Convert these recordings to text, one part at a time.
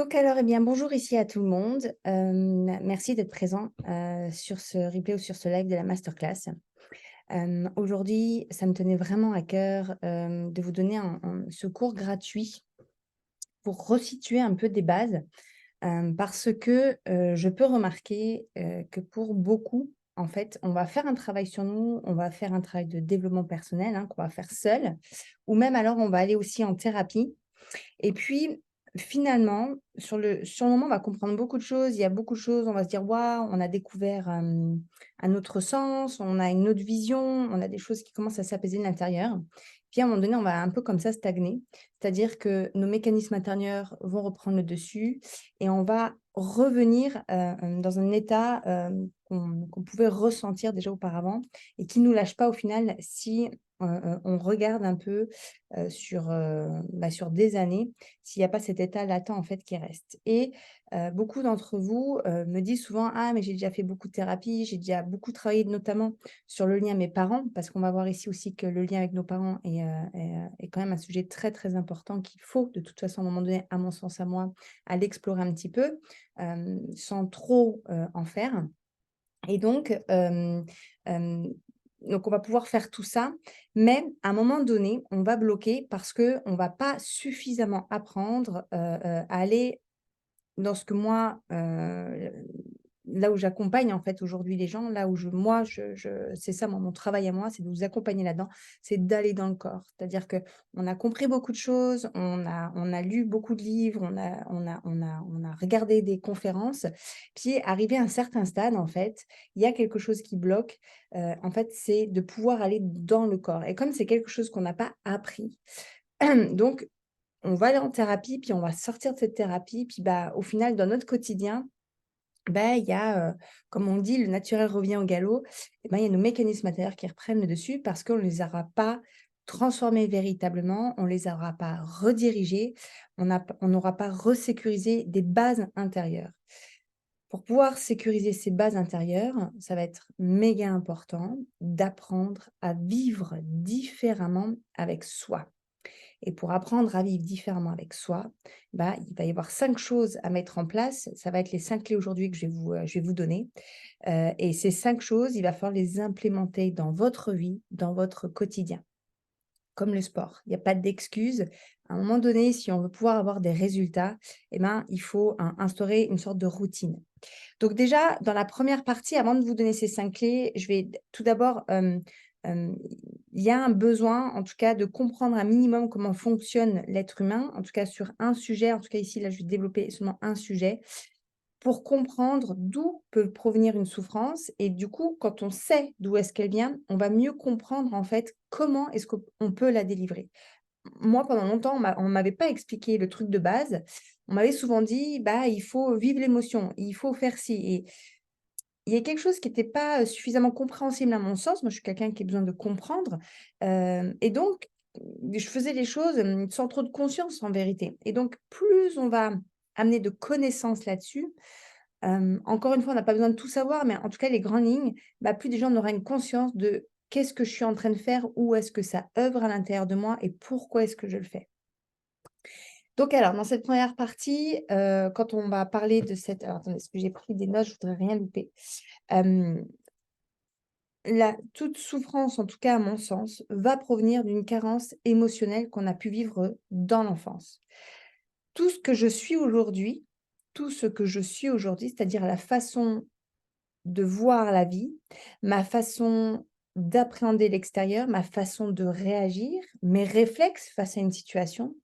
Donc alors, eh bien, bonjour ici à tout le monde. Merci d'être présent, sur ce replay ou sur ce live de la masterclass. Aujourd'hui, ça me tenait vraiment à cœur, de vous donner ce cours gratuit pour resituer un peu des bases, parce que, je peux remarquer, que pour beaucoup, en fait, on va faire un travail sur nous, on va faire un travail de développement personnel, hein, qu'on va faire seul ou même alors on va aller aussi en thérapie et puis, finalement, sur le moment, on va comprendre beaucoup de choses. Il y a beaucoup de choses, on va se dire: «Waouh, on a découvert, un autre sens, on a une autre vision, on a des choses qui commencent à s'apaiser de l'intérieur». Puis à un moment donné, on va un peu comme ça stagner. C'est-à-dire que nos mécanismes intérieurs vont reprendre le dessus et on va revenir, dans un état, qu'on pouvait ressentir déjà auparavant et qui ne nous lâche pas au final si, on regarde un peu, sur des années, s'il n'y a pas cet état latent, en fait, qui reste et beaucoup d'entre vous, me disent souvent: «Ah mais j'ai déjà fait beaucoup de thérapie, j'ai déjà beaucoup travaillé notamment sur le lien à mes parents», parce qu'on va voir ici aussi que le lien avec nos parents est quand même un sujet très, très important qu'il faut de toute façon, à un moment donné, à mon sens à moi, aller explorer un petit peu, sans trop, en faire et donc on va pouvoir faire tout ça, mais à un moment donné, on va bloquer parce que on va pas suffisamment apprendre, à aller dans ce que moi, là où j'accompagne en fait aujourd'hui les gens, là où je c'est ça mon travail à moi, c'est de vous accompagner là-dedans, c'est d'aller dans le corps. C'est-à-dire que on a compris beaucoup de choses, on a lu beaucoup de livres, on a regardé des conférences, puis arrivé à un certain stade en fait, il y a quelque chose qui bloque, en fait, c'est de pouvoir aller dans le corps et comme c'est quelque chose qu'on n'a pas appris, donc on va aller en thérapie, puis on va sortir de cette thérapie, puis, bah, au final, dans notre quotidien, bah, il y a, comme on dit: «Le naturel revient au galop» et ben, il y a nos mécanismes intérieurs qui reprennent le dessus parce qu'on ne les aura pas transformés véritablement, on les aura pas redirigés, on n'aura pas resécurisé des bases intérieures. Pour pouvoir sécuriser ces bases intérieures, ça va être méga important d'apprendre à vivre différemment avec soi. Et pour apprendre à vivre différemment avec soi, bah, il va y avoir 5 choses à mettre en place. Ça va être les 5 clés aujourd'hui que je vais vous donner. Et ces 5 choses, il va falloir les implémenter dans votre vie, dans votre quotidien, comme le sport. Il y a pas d'excuse. À un moment donné, si on veut pouvoir avoir des résultats, eh ben, il faut instaurer une sorte de routine. Donc déjà, dans la première partie, avant de vous donner ces 5 clés, je vais tout d'abord, hem, il y a un besoin, en tout cas, de comprendre un minimum comment fonctionne l'être humain, en tout cas sur un sujet. En tout cas ici, là, je vais développer seulement un sujet, pour comprendre d'où peut provenir une souffrance et du coup, quand on sait d'où est-ce qu'elle vient, on va mieux comprendre, en fait, comment est-ce qu'on peut la délivrer. Moi, pendant longtemps, on m'avait pas expliqué le truc de base. On m'avait souvent dit: «Bah, il faut vivre l'émotion, il faut faire ci» et il y a quelque chose qui était pas, suffisamment compréhensible à mon sens. Moi, je suis quelqu'un qui a besoin de comprendre, et donc je faisais les choses, sans trop de conscience en vérité et donc plus on va amener de connaissances là-dessus, encore une fois, on n'a pas besoin de tout savoir, mais en tout cas les grandes lignes, bah, plus des gens aura une conscience de: «Qu'est-ce que je suis en train de faire? Où est-ce que ça œuvre à l'intérieur de moi et pourquoi est-ce que je le fais?» Donc alors, dans cette première partie, quand on va parler de cette alors attendez, parce que j'ai pris des notes, je voudrais rien louper. Hem, toute souffrance, en tout cas à mon sens, va provenir d'une carence émotionnelle qu'on a pu vivre dans l'enfance. Tout ce que je suis aujourd'hui tout ce que je suis aujourd'hui, c'est-à-dire la façon de voir la vie, ma façon d'appréhender l'extérieur, ma façon de réagir, mes réflexes face à une situation,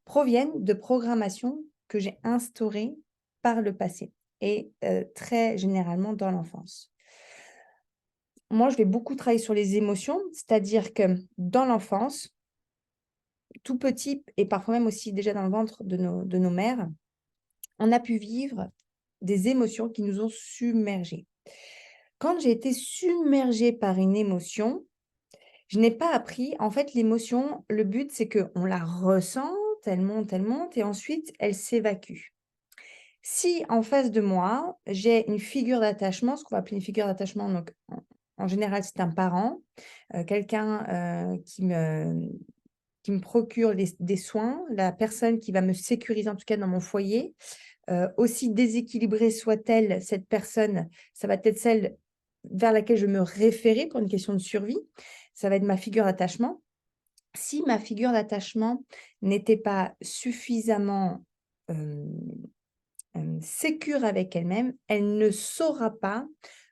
proviennent de programmations que j'ai instaurées par le passé et très généralement dans l'enfance. Moi, je vais beaucoup travailler sur les émotions, c'est-à-dire que dans l'enfance, tout petit et parfois même aussi déjà dans le ventre de nos mères, on a pu vivre des émotions qui nous ont submergés. Quand j'ai été submergée par une émotion, je n'ai pas appris en fait l'émotion, le but c'est qu'on la ressente, elle monte et ensuite elle s'évacue. Si en face de moi, j'ai une figure d'attachement, ce qu'on va appeler une figure d'attachement donc en général c'est un parent, quelqu'un, qui me qui me procure des soins, la personne qui va me sécuriser, en tout cas dans mon foyer. Aussi déséquilibrée soit-elle, cette personne, ça va être celle vers laquelle je vais me référer pour une question de survie. Ça va être ma figure d'attachement. Si ma figure d'attachement n'était pas suffisamment, hem sécure avec elle-même, elle ne saura pas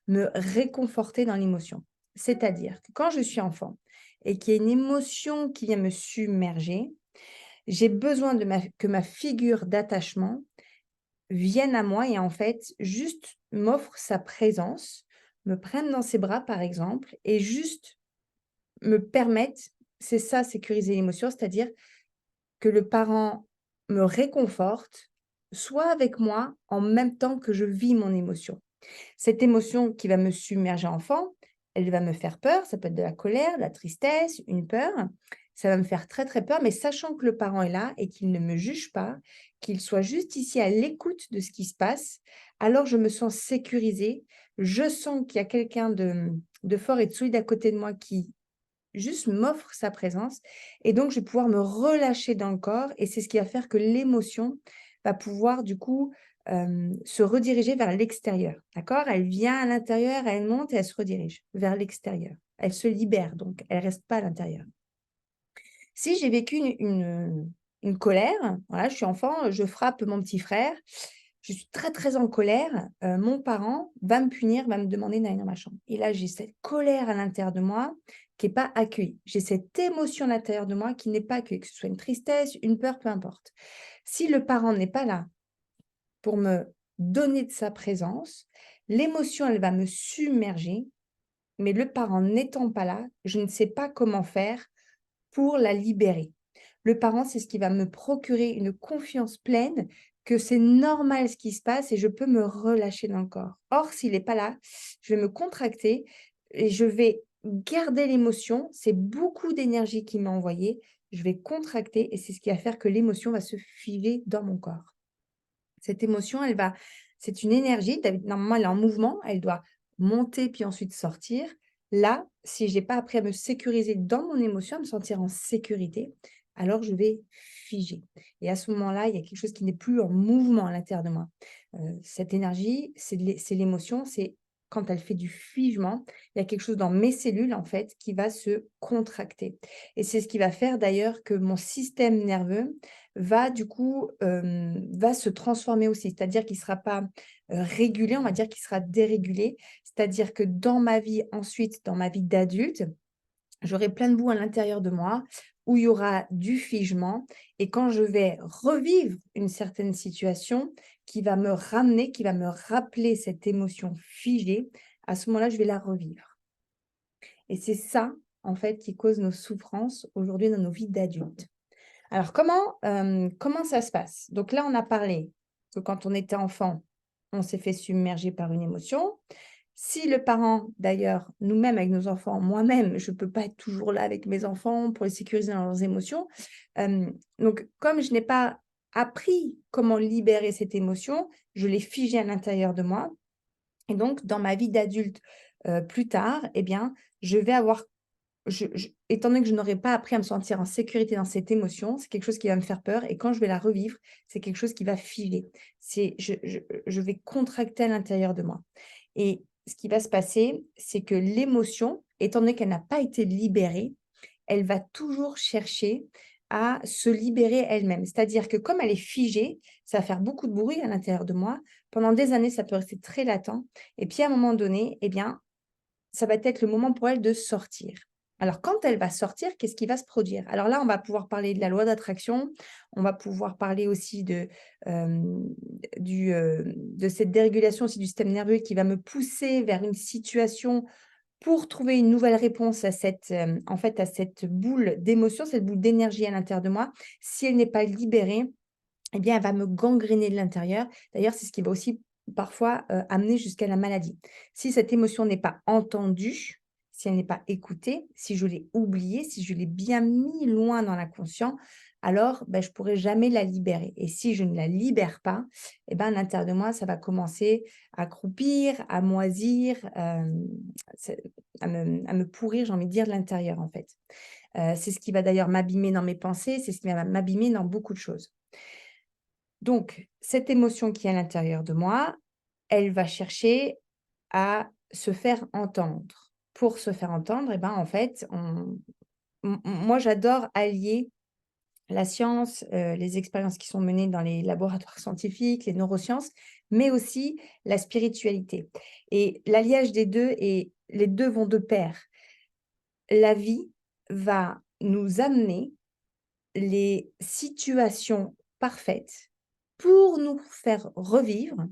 me réconforter dans l'émotion. C'est-à-dire que quand je suis enfant et qu'il y a une émotion qui vient me submerger, j'ai besoin que ma figure d'attachement vienne à moi et en fait, juste m'offre sa présence, me prenne dans ses bras par exemple et juste me permette, c'est ça sécuriser l'émotion, c'est-à-dire que le parent me réconforte, soit avec moi en même temps que je vis mon émotion. Cette émotion qui va me submerger enfant, elle va me faire peur, ça peut être de la colère, de la tristesse, une peur. Ça va me faire très, très peur, mais sachant que le parent est là et qu'il ne me juge pas, qu'il soit juste ici à l'écoute de ce qui se passe, alors je me sens sécurisée. Je sens qu'il y a quelqu'un de fort et de solide à côté de moi qui juste m'offre sa présence et donc je vais pouvoir me relâcher dans le corps et c'est ce qui va faire que l'émotion va pouvoir du coup, se rediriger vers l'extérieur, d'accord? Elle vient à l'intérieur, elle monte et elle se redirige vers l'extérieur. Elle se libère donc, elle reste pas à l'intérieur. Si j'ai vécu une colère, voilà, je suis enfant, je frappe mon petit frère, je suis très, très en colère, mon parent va me punir, va me demander d'aller dans ma chambre et là, j'ai cette colère à l'intérieur de moi qui est pas accueillie. J'ai cette émotion à l'intérieur de moi qui n'est pas accueillie, que ce soit une tristesse, une peur, peu importe. Si le parent n'est pas là pour me donner de sa présence, l'émotion, elle va me submerger, mais le parent n'étant pas là, je ne sais pas comment faire pour la libérer. Le parent, c'est ce qui va me procurer une confiance pleine que c'est normal ce qui se passe et je peux me relâcher dans le corps. Or, s'il n'est pas là, je vais me contracter et je vais garder l'émotion. C'est beaucoup d'énergie qui m'est envoyée. Je vais contracter et c'est ce qui va faire que l'émotion va se figer dans mon corps. Cette émotion, c'est une énergie, normalement, elle est en mouvement, elle doit monter puis ensuite sortir. Là, si j'ai pas appris à me sécuriser dans mon émotion, à me sentir en sécurité, alors je vais figer. Et à ce moment-là, il y a quelque chose qui n'est plus en mouvement à l'intérieur de moi. Cette énergie, c'est l'émotion, c'est quand elle fait du figement, il y a quelque chose dans mes cellules, en fait, qui va se contracter. Et c'est ce qui va faire d'ailleurs que mon système nerveux va du coup, va se transformer aussi. C'est-à-dire qu'il ne sera pas, régulé, on va dire qu'il sera dérégulé. C'est-à-dire que dans ma vie ensuite, dans ma vie d'adulte, j'aurai plein de boue à l'intérieur de moi où il y aura du figement et quand je vais revivre une certaine situation qui va me ramener, qui va me rappeler cette émotion figée, à ce moment-là, je vais la revivre et c'est ça, en fait, qui cause nos souffrances aujourd'hui dans nos vies d'adultes. Alors comment ça se passe? Donc là, on a parlé que quand on était enfant, on s'est fait submerger par une émotion. Si le parent d'ailleurs, nous-mêmes avec nos enfants, moi-même, je ne peux pas être toujours là avec mes enfants pour les sécuriser dans leurs émotions. Donc comme je n'ai pas appris comment libérer cette émotion, je l'ai figée à l'intérieur de moi et donc dans ma vie d'adulte, plus tard eh bien, je vais avoir étant donné que je n'aurais pas appris à me sentir en sécurité dans cette émotion, c'est quelque chose qui va me faire peur et quand je vais la revivre, c'est quelque chose qui va filer. C'est je vais contracter à l'intérieur de moi et ce qui va se passer, c'est que l'émotion, étant donné qu'elle n'a pas été libérée, elle va toujours chercher à se libérer elle-même. C'est-à-dire que comme elle est figée, ça va faire beaucoup de bruit à l'intérieur de moi. Pendant des années, ça peut rester très latent et puis à un moment donné, eh bien, ça va être le moment pour elle de sortir. Alors quand elle va sortir, qu'est-ce qui va se produire? Alors là, on va pouvoir parler de la loi d'attraction, on va pouvoir parler aussi de cette dérégulation aussi du système nerveux qui va me pousser vers une situation pour trouver une nouvelle réponse à en fait, à cette boule d'émotion, cette boule d'énergie à l'intérieur de moi. Si elle n'est pas libérée, eh bien, elle va me gangréner de l'intérieur. D'ailleurs, c'est ce qui va aussi parfois, amener jusqu'à la maladie. Si cette émotion n'est pas entendue, si elle n'est pas écoutée, si je l'ai oubliée, si je l'ai bien mis loin dans l'inconscient, alors, je pourrai jamais la libérer et si je ne la libère pas, eh ben, à l'intérieur de moi, ça va commencer à croupir, à moisir, c'est à me pourrir, j'ai envie de dire, de l'intérieur, en fait. C'est ce qui va d'ailleurs m'abîmer dans mes pensées, c'est ce qui va m'abîmer dans beaucoup de choses. Donc cette émotion qui est à l'intérieur de moi, elle va chercher à se faire entendre. Pour se faire entendre, et ben, en fait, moi j'adore allier la science, les expériences qui sont menées dans les laboratoires scientifiques, les neurosciences, mais aussi la spiritualité et l'alliage des 2 et les 2 vont de pair. La vie va nous amener les situations parfaites pour nous faire revivre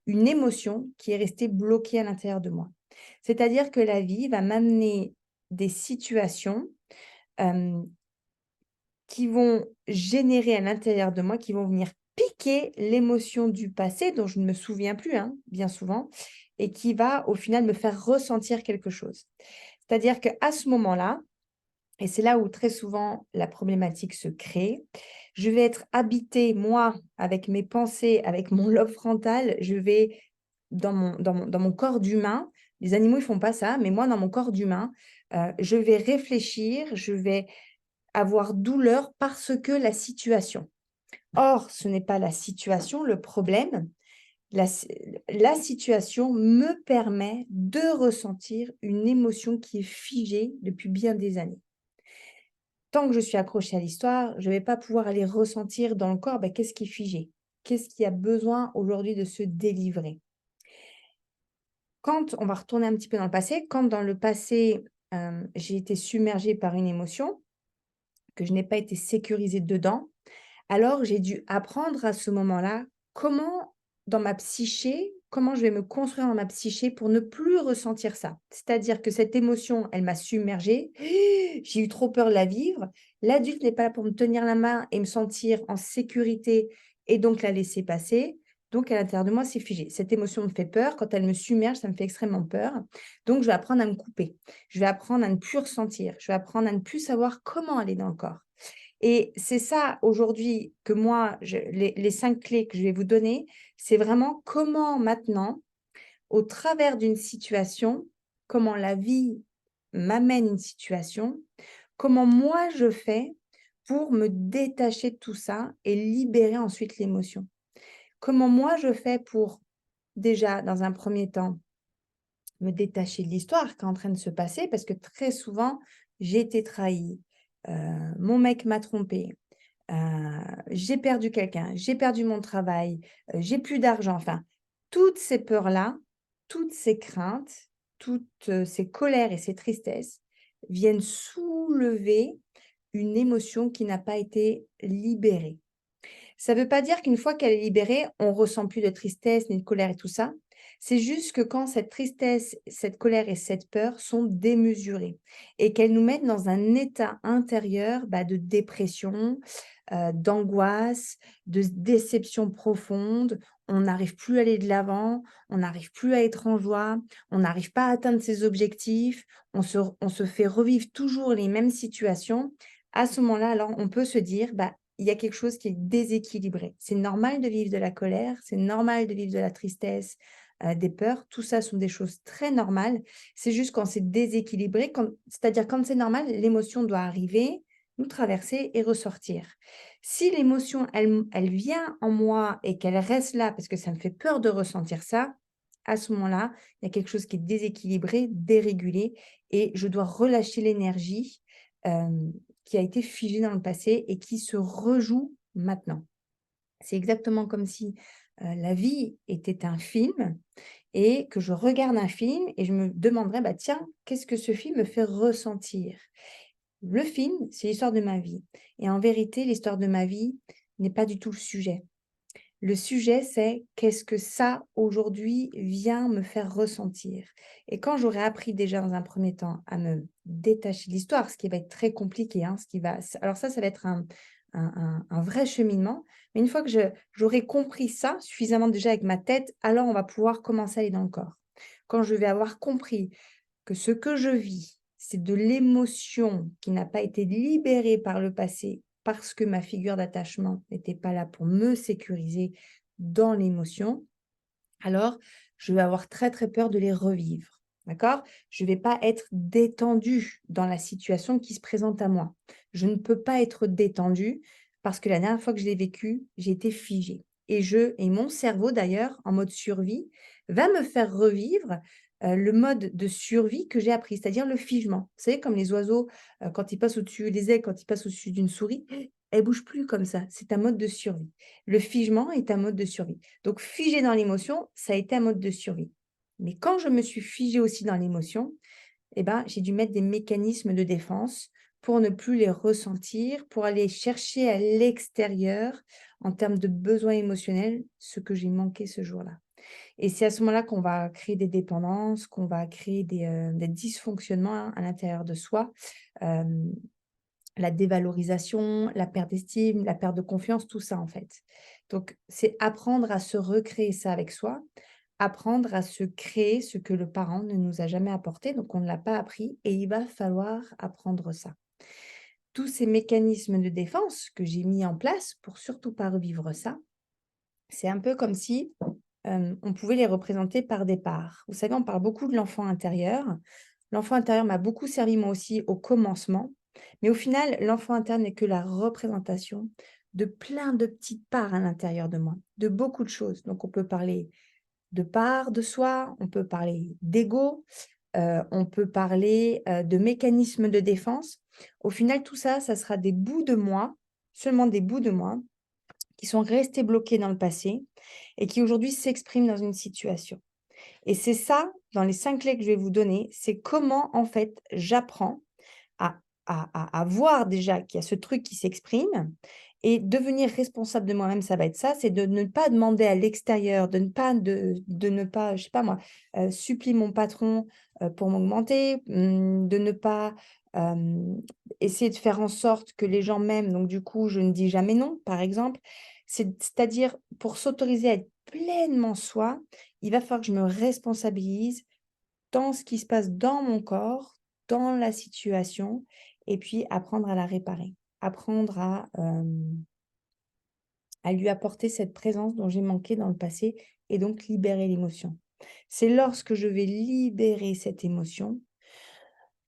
une émotion qui est restée bloquée à l'intérieur de moi. C'est-à-dire que la vie va m'amener des situations, hem, qui vont générer à l'intérieur de moi, qui vont venir piquer l'émotion du passé dont je ne me souviens plus, hein, bien souvent, et qui va au final me faire ressentir quelque chose. C'est-à-dire qu'à ce moment-là, et c'est là où très souvent la problématique se crée, je vais être habitée, moi, avec mes pensées, avec mon lobe frontal, je vais dans mon corps d'humain, les animaux ils font pas ça, mais moi dans mon corps d'humain, je vais réfléchir, je vais avoir douleur parce que la situation. Or, ce n'est pas la situation le problème. La, si- la situation me permet de ressentir une émotion qui est figée depuis bien des années. Tant que je suis accrochée à l'histoire, je ne vais pas pouvoir aller ressentir dans le corps qu'est-ce qui est figé, qu'est-ce qui a besoin aujourd'hui de se délivrer. Quand on va retourner un petit peu dans le passé, quand dans le passé, j'ai été submergée par une émotion, que je n'ai pas été sécurisée dedans, alors j'ai dû apprendre à ce moment-là comment, dans ma psyché, comment je vais me construire dans ma psyché pour ne plus ressentir ça. C'est-à-dire que cette émotion, elle m'a submergée, j'ai eu trop peur de la vivre. L'adulte n'est pas là pour me tenir la main et me sentir en sécurité et donc la laisser passer. Donc à l'intérieur de moi, c'est figé. Cette émotion me fait peur. Quand elle me submerge, ça me fait extrêmement peur. Donc je vais apprendre à me couper. Je vais apprendre à ne plus ressentir. Je vais apprendre à ne plus savoir comment aller dans le corps. Et c'est ça aujourd'hui que moi, les 5 clés que je vais vous donner, c'est vraiment comment maintenant, au travers d'une situation, comment la vie m'amène une situation, comment moi je fais pour me détacher de tout ça et libérer ensuite l'émotion. Comment moi je fais pour déjà, dans un premier temps, me détacher de l'histoire qui est en train de se passer parce que très souvent, j'ai été trahie, heu, mon mec m'a trompée, Heu, j'ai perdu quelqu'un, j'ai perdu mon travail, j'ai plus d'argent, enfin, toutes ces peurs-là, toutes ces craintes, toutes, ces colères et ces tristesses viennent soulever une émotion qui n'a pas été libérée. Ça ne veut pas dire qu'une fois qu'elle est libérée, on ressent plus de tristesse, ni de colère et tout ça. C'est juste que quand cette tristesse, cette colère et cette peur sont démesurées et qu'elles nous mettent dans un état intérieur, de dépression, d'angoisse, de déception profonde. On n'arrive plus à aller de l'avant, on n'arrive plus à être en joie, on n'arrive pas à atteindre ses objectifs, on se fait revivre toujours les mêmes situations. À ce moment-là, alors on peut se dire: il y a quelque chose qui est déséquilibré. C'est normal de vivre de la colère, c'est normal de vivre de la tristesse, des peurs, tout ça sont des choses très normales. C'est juste quand c'est déséquilibré, c'est-à-dire quand c'est normal, l'émotion doit arriver, nous traverser et ressortir. Si l'émotion, elle vient en moi et qu'elle reste là parce que ça me fait peur de ressentir ça, à ce moment-là, il y a quelque chose qui est déséquilibré, dérégulé et je dois relâcher l'énergie, qui a été figée dans le passé et qui se rejoue maintenant. C'est exactement comme si, la vie était un film et que je regarde un film et je me demanderais: «Tiens, qu'est-ce que ce film me fait ressentir?» Le film, c'est l'histoire de ma vie et en vérité, l'histoire de ma vie n'est pas du tout le sujet. Le sujet, c'est qu'est-ce que ça, aujourd'hui, vient me faire ressentir? Et quand j'aurai appris déjà dans un premier temps à me détacher de l'histoire, ce qui va être très compliqué, hein, alors ça va être un vrai cheminement, mais une fois que j'aurai compris ça suffisamment déjà avec ma tête, alors on va pouvoir commencer à aller dans le corps. Quand je vais avoir compris que ce que je vis, c'est de l'émotion qui n'a pas été libérée par le passé parce que ma figure d'attachement n'était pas là pour me sécuriser dans l'émotion, alors je vais avoir très, très peur de les revivre. d'accord? Je ne vais pas être détendue dans la situation qui se présente à moi. Je ne peux pas être détendue parce que la dernière fois que je l'ai vécu, j'ai été figée et mon cerveau d'ailleurs, en mode survie, va me faire revivre, le mode de survie que j'ai appris, c'est-à-dire le figement. Vous savez comme les oiseaux, quand ils passent au-dessus des aigles, quand ils passent au-dessus d'une souris, elles bougent plus comme ça, c'est un mode de survie. Le figement est un mode de survie. Donc figé dans l'émotion, ça a été un mode de survie. Mais quand je me suis figée aussi dans l'émotion, eh ben, j'ai dû mettre des mécanismes de défense pour ne plus les ressentir, pour aller chercher à l'extérieur, en termes de besoins émotionnels, ce que j'ai manqué ce jour-là. Et c'est à ce moment-là qu'on va créer des dépendances, qu'on va créer des dysfonctionnements, hein, à l'intérieur de soi. Hem, la dévalorisation, la perte d'estime, la perte de confiance, tout ça, en fait. Donc, c'est apprendre à se recréer ça avec soi, apprendre à se créer ce que le parent ne nous a jamais apporté, donc on ne l'a pas appris et il va falloir apprendre ça. Tous ces mécanismes de défense que j'ai mis en place pour surtout pas revivre ça, c'est un peu comme si, on pouvait les représenter par des parts. Vous savez, on parle beaucoup de l'enfant intérieur. L'enfant intérieur m'a beaucoup servi moi aussi au commencement, mais au final, l'enfant interne n'est que la représentation de plein de petites parts à l'intérieur de moi, de beaucoup de choses. Donc on peut parler de part de soi, on peut parler d'ego, on peut parler, de mécanismes de défense. Au final, tout ça, ça sera des bouts de moi, seulement des bouts de moi, qui sont restés bloqués dans le passé et qui aujourd'hui s'expriment dans une situation. Et c'est ça, dans les 5 clés que je vais vous donner, c'est comment en fait j'apprends à à voir déjà qu'il y a ce truc qui s'exprime et devenir responsable de moi-même, ça va être ça, c'est de ne pas demander à l'extérieur, de ne pas, je sais pas moi, supplier mon patron, pour m'augmenter, de ne pas, hem, essayer de faire en sorte que les gens m'aiment, donc du coup, je ne dis jamais non, par exemple. C'est-à-dire pour s'autoriser à être pleinement soi, il va falloir que je me responsabilise dans ce qui se passe dans mon corps, dans la situation et puis apprendre à la réparer. Apprendre à lui apporter cette présence dont j'ai manqué dans le passé et donc libérer l'émotion. C'est lorsque je vais libérer cette émotion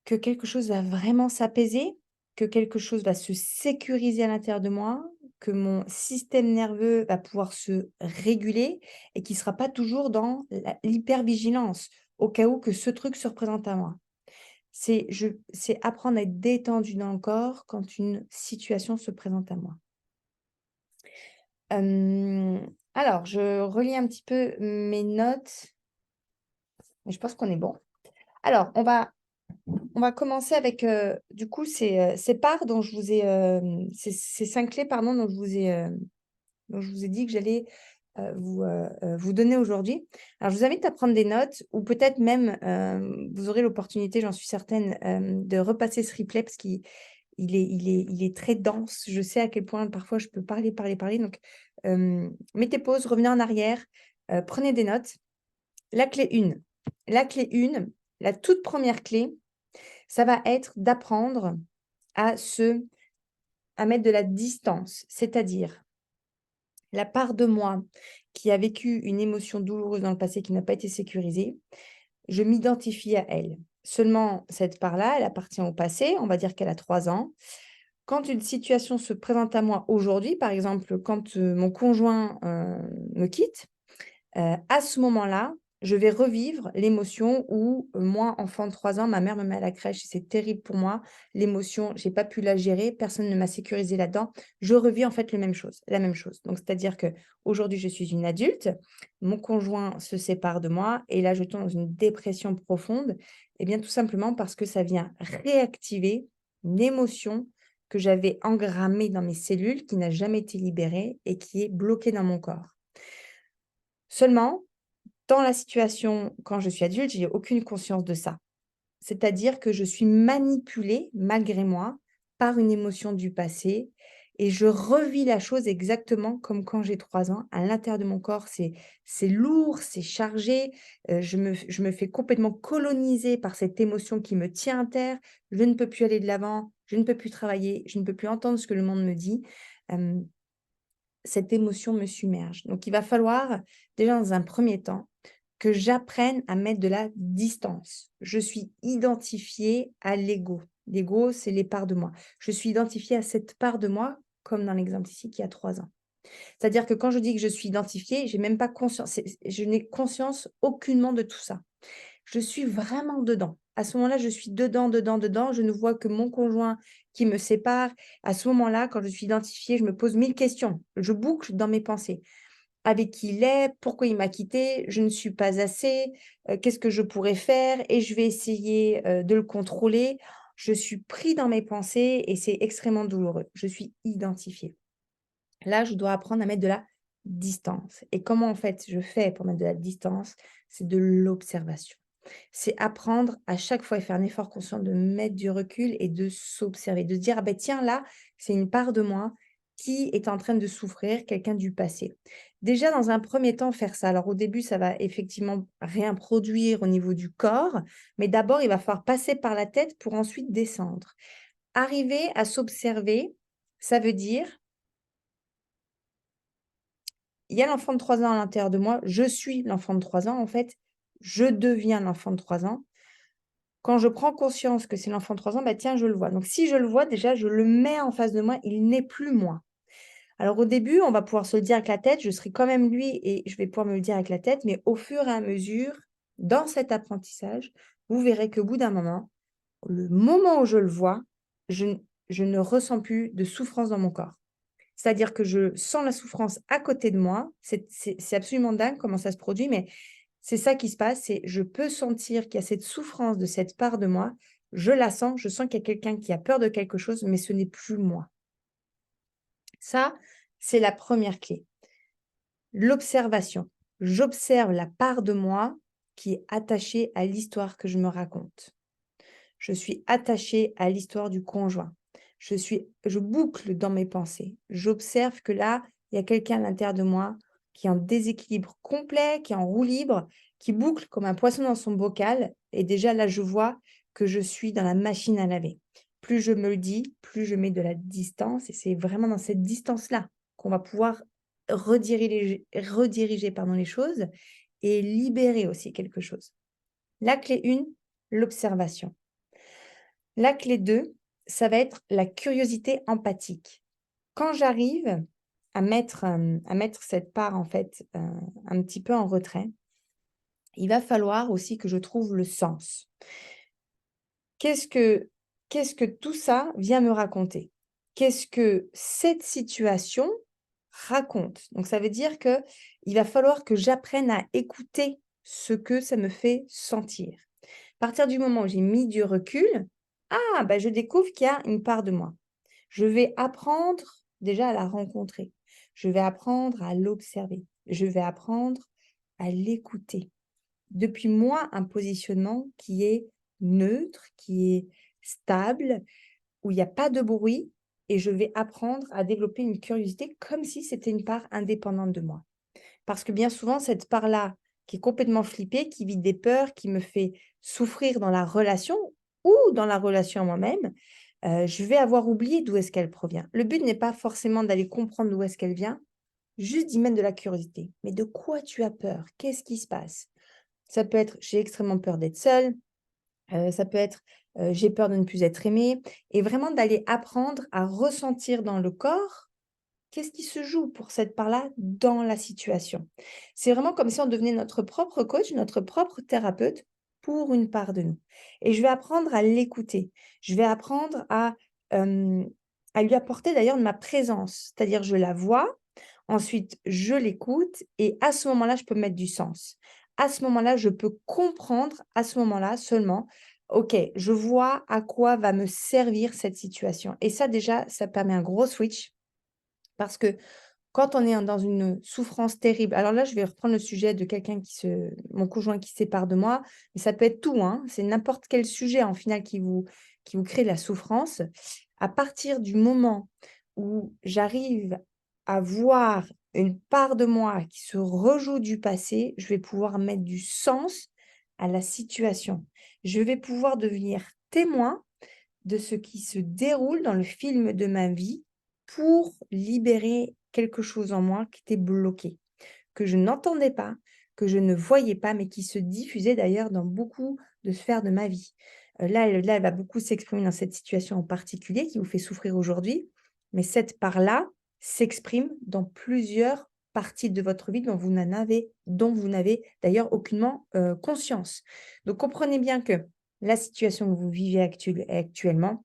que quelque chose va vraiment s'apaiser, que quelque chose va se sécuriser à l'intérieur de moi, que mon système nerveux va pouvoir se réguler et qui ne sera pas toujours dans l'hypervigilance au cas où que ce truc se représente à moi. C'est apprendre à être détendu dans le corps quand une situation se présente à moi. Alors je relis un petit peu mes notes, mais je pense qu'on est bon. Alors on va commencer avec, du coup ces parts dont je vous ai, ces 5 clés pardon dont je vous ai dit que j'allais, vous donner aujourd'hui. Alors je vous invite à prendre des notes ou peut-être même, vous aurez l'opportunité, j'en suis certaine, de repasser ce replay parce qu'il est très dense. Je sais à quel point parfois je peux parler, parler, parler donc, mettez pause, revenez en arrière, prenez des notes. La clé 1, la clé 1, la toute première clé, ça va être d'apprendre à se à mettre de la distance. C'est-à-dire, la part de moi qui a vécu une émotion douloureuse dans le passé qui n'a pas été sécurisée, je m'identifie à elle. Seulement cette part-là, elle appartient au passé, on va dire qu'elle a 3 ans. Quand une situation se présente à moi aujourd'hui, par exemple, quand, mon conjoint, me quitte, à ce moment-là, je vais revivre l'émotion où, moi, enfant de 3 ans, ma mère me met à la crèche et c'est terrible pour moi. L'émotion, j'ai pas pu la gérer, personne ne m'a sécurisée là-dedans. Je revis en fait le même chose la même chose. Donc c'est-à-dire qu'aujourd'hui, je suis une adulte, mon conjoint se sépare de moi et là, je tombe dans une dépression profonde et bien tout simplement parce que ça vient réactiver une émotion que j'avais engrammée dans mes cellules, qui n'a jamais été libérée et qui est bloquée dans mon corps. Seulement, dans la situation, quand je suis adulte, j'ai aucune conscience de ça. C'est-à-dire que je suis manipulée, malgré moi, par une émotion du passé et je revis la chose exactement comme quand j'ai 3 ans. À l'intérieur de mon corps, c'est lourd, c'est chargé, je me fais complètement coloniser par cette émotion qui me tient à terre. Je ne peux plus aller de l'avant, je ne peux plus travailler, je ne peux plus entendre ce que le monde me dit. Hem, cette émotion me submerge. Donc il va falloir, déjà dans un premier temps, que j'apprenne à mettre de la distance. Je suis identifiée à l'ego. L'ego, c'est les parts de moi. Je suis identifiée à cette part de moi, comme dans l'exemple ici qui a 3 ans. C'est-à-dire que quand je dis que je suis identifiée, j'ai même pas conscience, je n'ai conscience aucunement de tout ça. Je suis vraiment dedans. À ce moment-là, je suis dedans, dedans, dedans. Je ne vois que mon conjoint qui me sépare. À ce moment-là, quand je suis identifiée, je me pose 1000 questions. Je boucle dans mes pensées. Avec qui il est, pourquoi il m'a quittée, je ne suis pas assez, qu'est-ce que je pourrais faire? Et je vais essayer, de le contrôler. Je suis pris dans mes pensées et c'est extrêmement douloureux. Je suis identifiée. Là, je dois apprendre à mettre de la distance. Et comment, en fait, je fais pour mettre de la distance? C'est de l'observation. C'est apprendre à chaque fois et faire un effort conscient de mettre du recul et de s'observer, de se dire: «Ah beh, tiens, là, c'est une part de moi qui est en train de souffrir, quelqu'un du passé». Déjà, dans un premier temps, faire ça. Alors, au début, ça va effectivement rien produire au niveau du corps, mais d'abord, il va falloir passer par la tête pour ensuite descendre. Arriver à s'observer, ça veut dire il y a l'enfant de 3 ans à l'intérieur de moi, je suis l'enfant de 3 ans en fait, je deviens l'enfant de 3 ans. Quand je prends conscience que c'est l'enfant de 3 ans, bah, tiens, je le vois. Donc si je le vois déjà, je le mets en face de moi, il n'est plus moi. Alors au début, on va pouvoir se le dire avec la tête, je serai quand même lui et je vais pouvoir me le dire avec la tête, mais au fur et à mesure, dans cet apprentissage, vous verrez qu'au bout d'un moment, le moment où je le vois, je n je ne ressens plus de souffrance dans mon corps. C'est-à-dire que je sens la souffrance à côté de moi. C'est absolument dingue comment ça se produit, mais c'est ça qui se passe, c'est je peux sentir qu'il y a cette souffrance de cette part de moi. Je sens qu'il y a quelqu'un qui a peur de quelque chose, mais ce n'est plus moi. Ça, c'est la première clé. L'observation. J'observe la part de moi qui est attachée à l'histoire que je me raconte. Je suis attachée à l'histoire du conjoint. Je boucle dans mes pensées. J'observe que là, il y a quelqu'un à l'intérieur de moi qui est en déséquilibre complet, qui est en roue libre, qui boucle comme un poisson dans son bocal. Et déjà là, je vois que je suis dans la machine à laver. Plus je me le dis, plus je mets de la distance. Et c'est vraiment dans cette distance-là qu'on va pouvoir rediriger pardon, les choses et libérer aussi quelque chose. La clé 1, l'observation. La clé 2, ça va être la curiosité empathique. Quand j'arrive à mettre cette part, en fait, un petit peu en retrait, il va falloir aussi que je trouve le sens. Qu'est-ce que qu'est-ce que tout ça vient me raconter? Qu'est-ce que cette situation raconte? Donc ça veut dire que il va falloir que j'apprenne à écouter ce que ça me fait sentir. À partir du moment où j'ai mis du recul, ah, bah, je découvre qu'il y a une part de moi. Je vais apprendre déjà à la rencontrer. Je vais apprendre à l'observer. Je vais apprendre à l'écouter. Depuis moi, un positionnement qui est neutre, qui est stable, où il y a pas de bruit et je vais apprendre à développer une curiosité comme si c'était une part indépendante de moi. Parce que bien souvent, cette part-là, qui est complètement flippée, qui vit des peurs, qui me fait souffrir dans la relation ou dans la relation à moi-même, je vais avoir oublié d'où est-ce qu'elle provient. Le but n'est pas forcément d'aller comprendre d'où est-ce qu'elle vient, juste d'y mettre de la curiosité. Mais de quoi tu as peur? Qu'est-ce qui se passe? Ça peut être: «J'ai extrêmement peur d'être seule», ça peut être: «J'ai peur de ne plus être aimée» et vraiment d'aller apprendre à ressentir dans le corps qu'est-ce qui se joue pour cette part-là dans la situation? C'est vraiment comme si on devenait notre propre coach, notre propre thérapeute pour une part de nous et je vais apprendre à l'écouter. Je vais apprendre à lui apporter d'ailleurs de ma présence, c'est-à-dire je la vois, ensuite je l'écoute et à ce moment-là, je peux mettre du sens. À ce moment-là, je peux comprendre, à ce moment-là seulement, OK, je vois à quoi va me servir cette situation et ça déjà, ça permet un gros switch parce que quand on est dans une souffrance terrible alors là, je vais reprendre le sujet de quelqu'un mon conjoint qui se sépare de moi, mais ça peut être tout, hein, c'est n'importe quel sujet en final qui vous crée de la souffrance. À partir du moment où j'arrive à voir une part de moi qui se rejoue du passé, je vais pouvoir mettre du sens à la situation. Je vais pouvoir devenir témoin de ce qui se déroule dans le film de ma vie pour libérer quelque chose en moi qui était bloqué, que je n'entendais pas, que je ne voyais pas, mais qui se diffusait d'ailleurs dans beaucoup de sphères de ma vie. Elle va beaucoup s'exprimer dans cette situation en particulier qui vous fait souffrir aujourd'hui, mais cette part-là s'exprime dans plusieurs parties de votre vie dont vous n'avez d'ailleurs aucunement, conscience. Donc comprenez bien que la situation que vous vivez actuellement,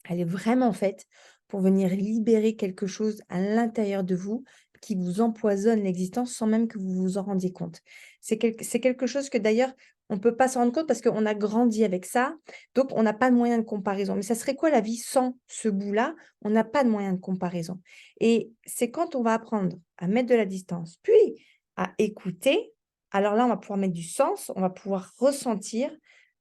elle est vraiment faite pour venir libérer quelque chose à l'intérieur de vous qui vous empoisonne l'existence sans même que vous vous en rendiez compte. C'est quelque chose que d'ailleurs, on ne peut pas s'en rendre compte parce qu'on a grandi avec ça, donc on n'a pas de moyen de comparaison. Mais ça serait quoi la vie sans ce bout-là? On n'a pas de moyen de comparaison. Et c'est quand on va apprendre à mettre de la distance, puis à écouter, alors là, on va pouvoir mettre du sens, on va pouvoir ressentir,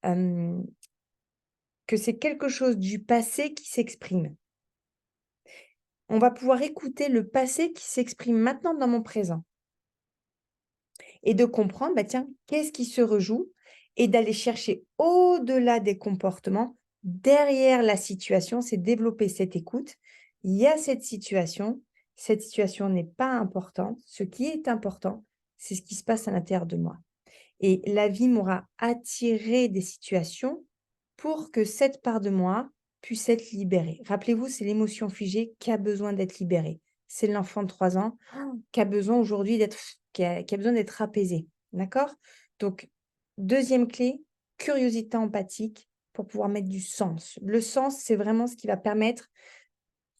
que c'est quelque chose du passé qui s'exprime. On va pouvoir écouter le passé qui s'exprime maintenant dans mon présent et de comprendre, bah, tiens, qu'est-ce qui se rejoue et d'aller chercher au-delà des comportements, derrière la situation, c'est développer cette écoute. Il y a cette situation n'est pas importante. Ce qui est important, c'est ce qui se passe à l'intérieur de moi. Et la vie m'aura attiré des situations pour que cette part de moi puisse être libérée. Rappelez-vous, c'est l'émotion figée qui a besoin d'être libérée. C'est l'enfant de 3 ans qui a besoin aujourd'hui qui a besoin d'être apaisé. D'accord? Donc, deuxième clé, curiosité empathique pour pouvoir mettre du sens. Le sens, c'est vraiment ce qui va permettre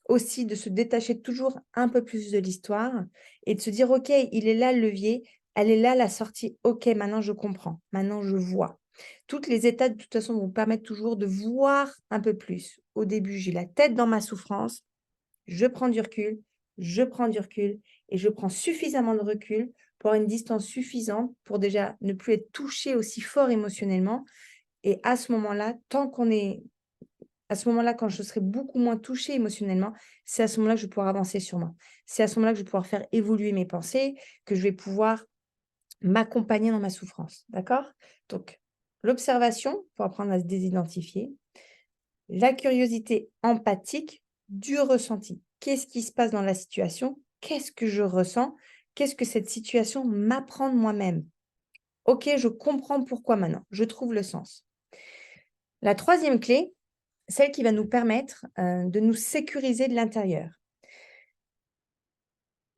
aussi de se détacher toujours un peu plus de l'histoire et de se dire: «OK, il est là le levier, elle est là la sortie. OK, maintenant je comprends, maintenant je vois». Toutes les étapes, de toute façon, vont vous permettre toujours de voir un peu plus. Au début, j'ai la tête dans ma souffrance, je prends du recul, je prends du recul et je prends suffisamment de recul pour avoir une distance suffisante pour déjà ne plus être touchée aussi fort émotionnellement et à ce moment-là, à ce moment-là, quand je serai beaucoup moins touchée émotionnellement, c'est à ce moment-là que je vais pouvoir avancer sur moi. C'est à ce moment-là que je vais pouvoir faire évoluer mes pensées, que je vais pouvoir m'accompagner dans ma souffrance. D'accord? Donc, l'observation pour apprendre à se désidentifier, la curiosité empathique du ressenti. Qu'est-ce qui se passe dans la situation? Qu'est-ce que je ressens? Qu'est-ce que cette situation m'apprend de moi-même? OK, je comprends pourquoi maintenant. Je trouve le sens. La troisième clé, celle qui va nous permettre, de nous sécuriser de l'intérieur.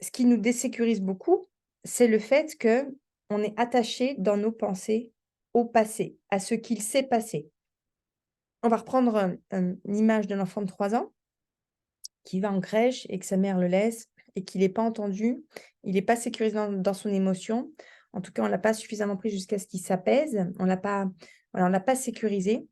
Ce qui nous désécurise beaucoup, c'est le fait que on est attaché dans nos pensées au passé, à ce qu'il s'est passé. On va reprendre, l'image d'un enfant de 3 ans qui va en crèche et que sa mère le laisse et qu'il n'est pas entendu, il n'est pas sécurisé dans son émotion. En tout cas, on l'a pas suffisamment pris jusqu'à ce qu'il s'apaise. On l'a pas sécurisé.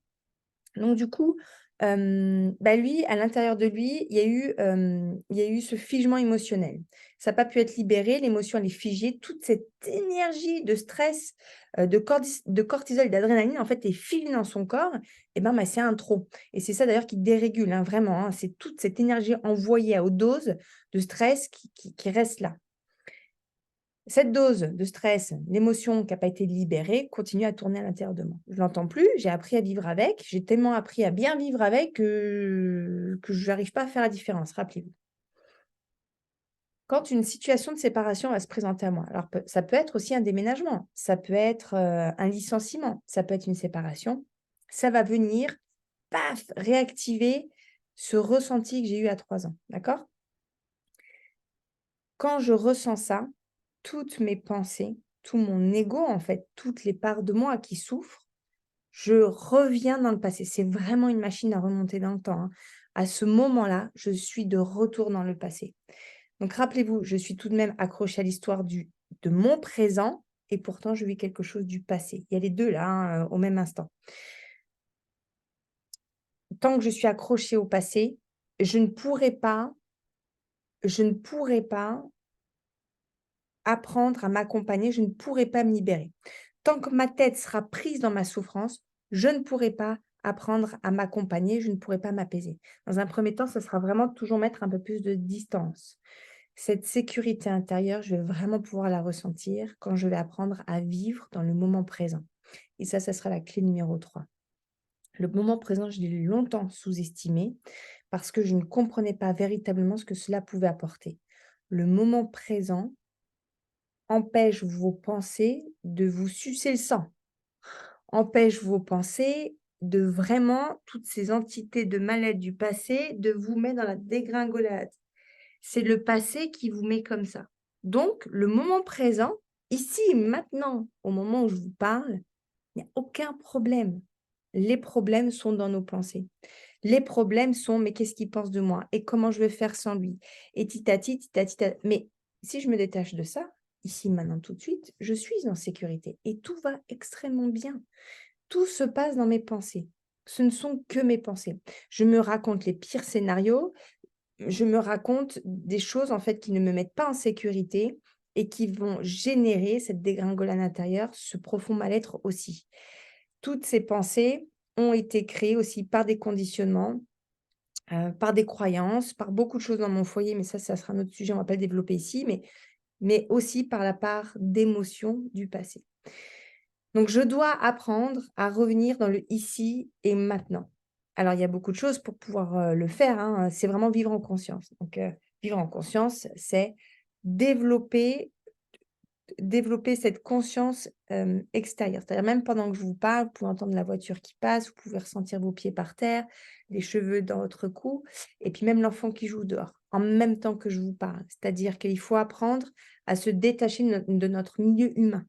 Donc du coup, bah, lui, à l'intérieur de lui, il y a eu ce figement émotionnel. Ça n'a pas pu être libéré, l'émotion elle est figée, toute cette énergie de stress, de cortisol, d'adrénaline en fait est figée dans son corps et ben, bah, c'est un trop et c'est ça d'ailleurs qui dérégule, hein, vraiment, hein. C'est toute cette énergie envoyée à haute dose de stress qui reste là. Cette dose de stress, l'émotion qui a pas été libérée, continue à tourner à l'intérieur de moi. Je l'entends plus, j'ai appris à vivre avec, j'ai tellement appris à bien vivre avec que je n'arrive pas à faire la différence, rappelez-vous. Quand une situation de séparation va se présenter à moi, alors ça peut être aussi un déménagement, ça peut être, un licenciement, ça peut être une séparation, ça va venir, paf, réactiver ce ressenti que j'ai eu à 3 ans, d'accord? Quand je ressens ça, toutes mes pensées, tout mon ego, en fait, toutes les parts de moi qui souffrent, je reviens dans le passé. C'est vraiment une machine à remonter dans le temps, hein. À ce moment-là, je suis de retour dans le passé. Donc rappelez-vous, je suis tout de même accrochée à l'histoire de mon présent et pourtant je vis quelque chose du passé. Il y a les 2 là, hein, au même instant. Tant que je suis accrochée au passé, je ne pourrai pas je ne pourrai pas apprendre à m'accompagner, je ne pourrai pas me libérer. Tant que ma tête sera prise dans ma souffrance, je ne pourrai pas apprendre à m'accompagner, je ne pourrai pas m'apaiser. Dans un premier temps, ce sera vraiment toujours mettre un peu plus de distance. Cette sécurité intérieure, je vais vraiment pouvoir la ressentir quand je vais apprendre à vivre dans le moment présent. Et ça sera la clé numéro 3. Le moment présent, je l'ai longtemps sous-estimé parce que je ne comprenais pas véritablement ce que cela pouvait apporter. Le moment présent, empêche vos pensées de vous sucer le sang, empêche vos pensées de vraiment, toutes ces entités de mal-être du passé, de vous mettre dans la dégringolade. C'est le passé qui vous met comme ça. Donc, le moment présent, ici et maintenant, au moment où je vous parle, il n'y a aucun problème. Les problèmes sont dans nos pensées. Les problèmes sont: «Mais qu'est-ce qu'il pense de moi? Et comment je vais faire sans lui?» Et titati, titati ta mais si je me détache de ça, ici, maintenant, tout de suite, je suis en sécurité et tout va extrêmement bien. Tout se passe dans mes pensées. Ce ne sont que mes pensées. Je me raconte les pires scénarios, je me raconte des choses, en fait, qui ne me mettent pas en sécurité et qui vont générer cette dégringolade intérieure, ce profond mal-être aussi. Toutes ces pensées ont été créées aussi par des conditionnements, par des croyances, par beaucoup de choses dans mon foyer, mais ça sera un autre sujet, on va pas le développer ici, mais aussi par la part d'émotions du passé. Donc je dois apprendre à revenir dans le ici et maintenant. Alors il y a beaucoup de choses pour pouvoir, le faire, hein, c'est vraiment vivre en conscience. Donc, vivre en conscience, c'est développer développer cette conscience, extérieure. C'est-à-dire même pendant que je vous parle, vous pouvez entendre la voiture qui passe, vous pouvez ressentir vos pieds par terre, les cheveux dans votre cou et puis même l'enfant qui joue dehors, en même temps que je vous parle. C'est-à-dire qu'il faut apprendre à se détacher de notre milieu humain.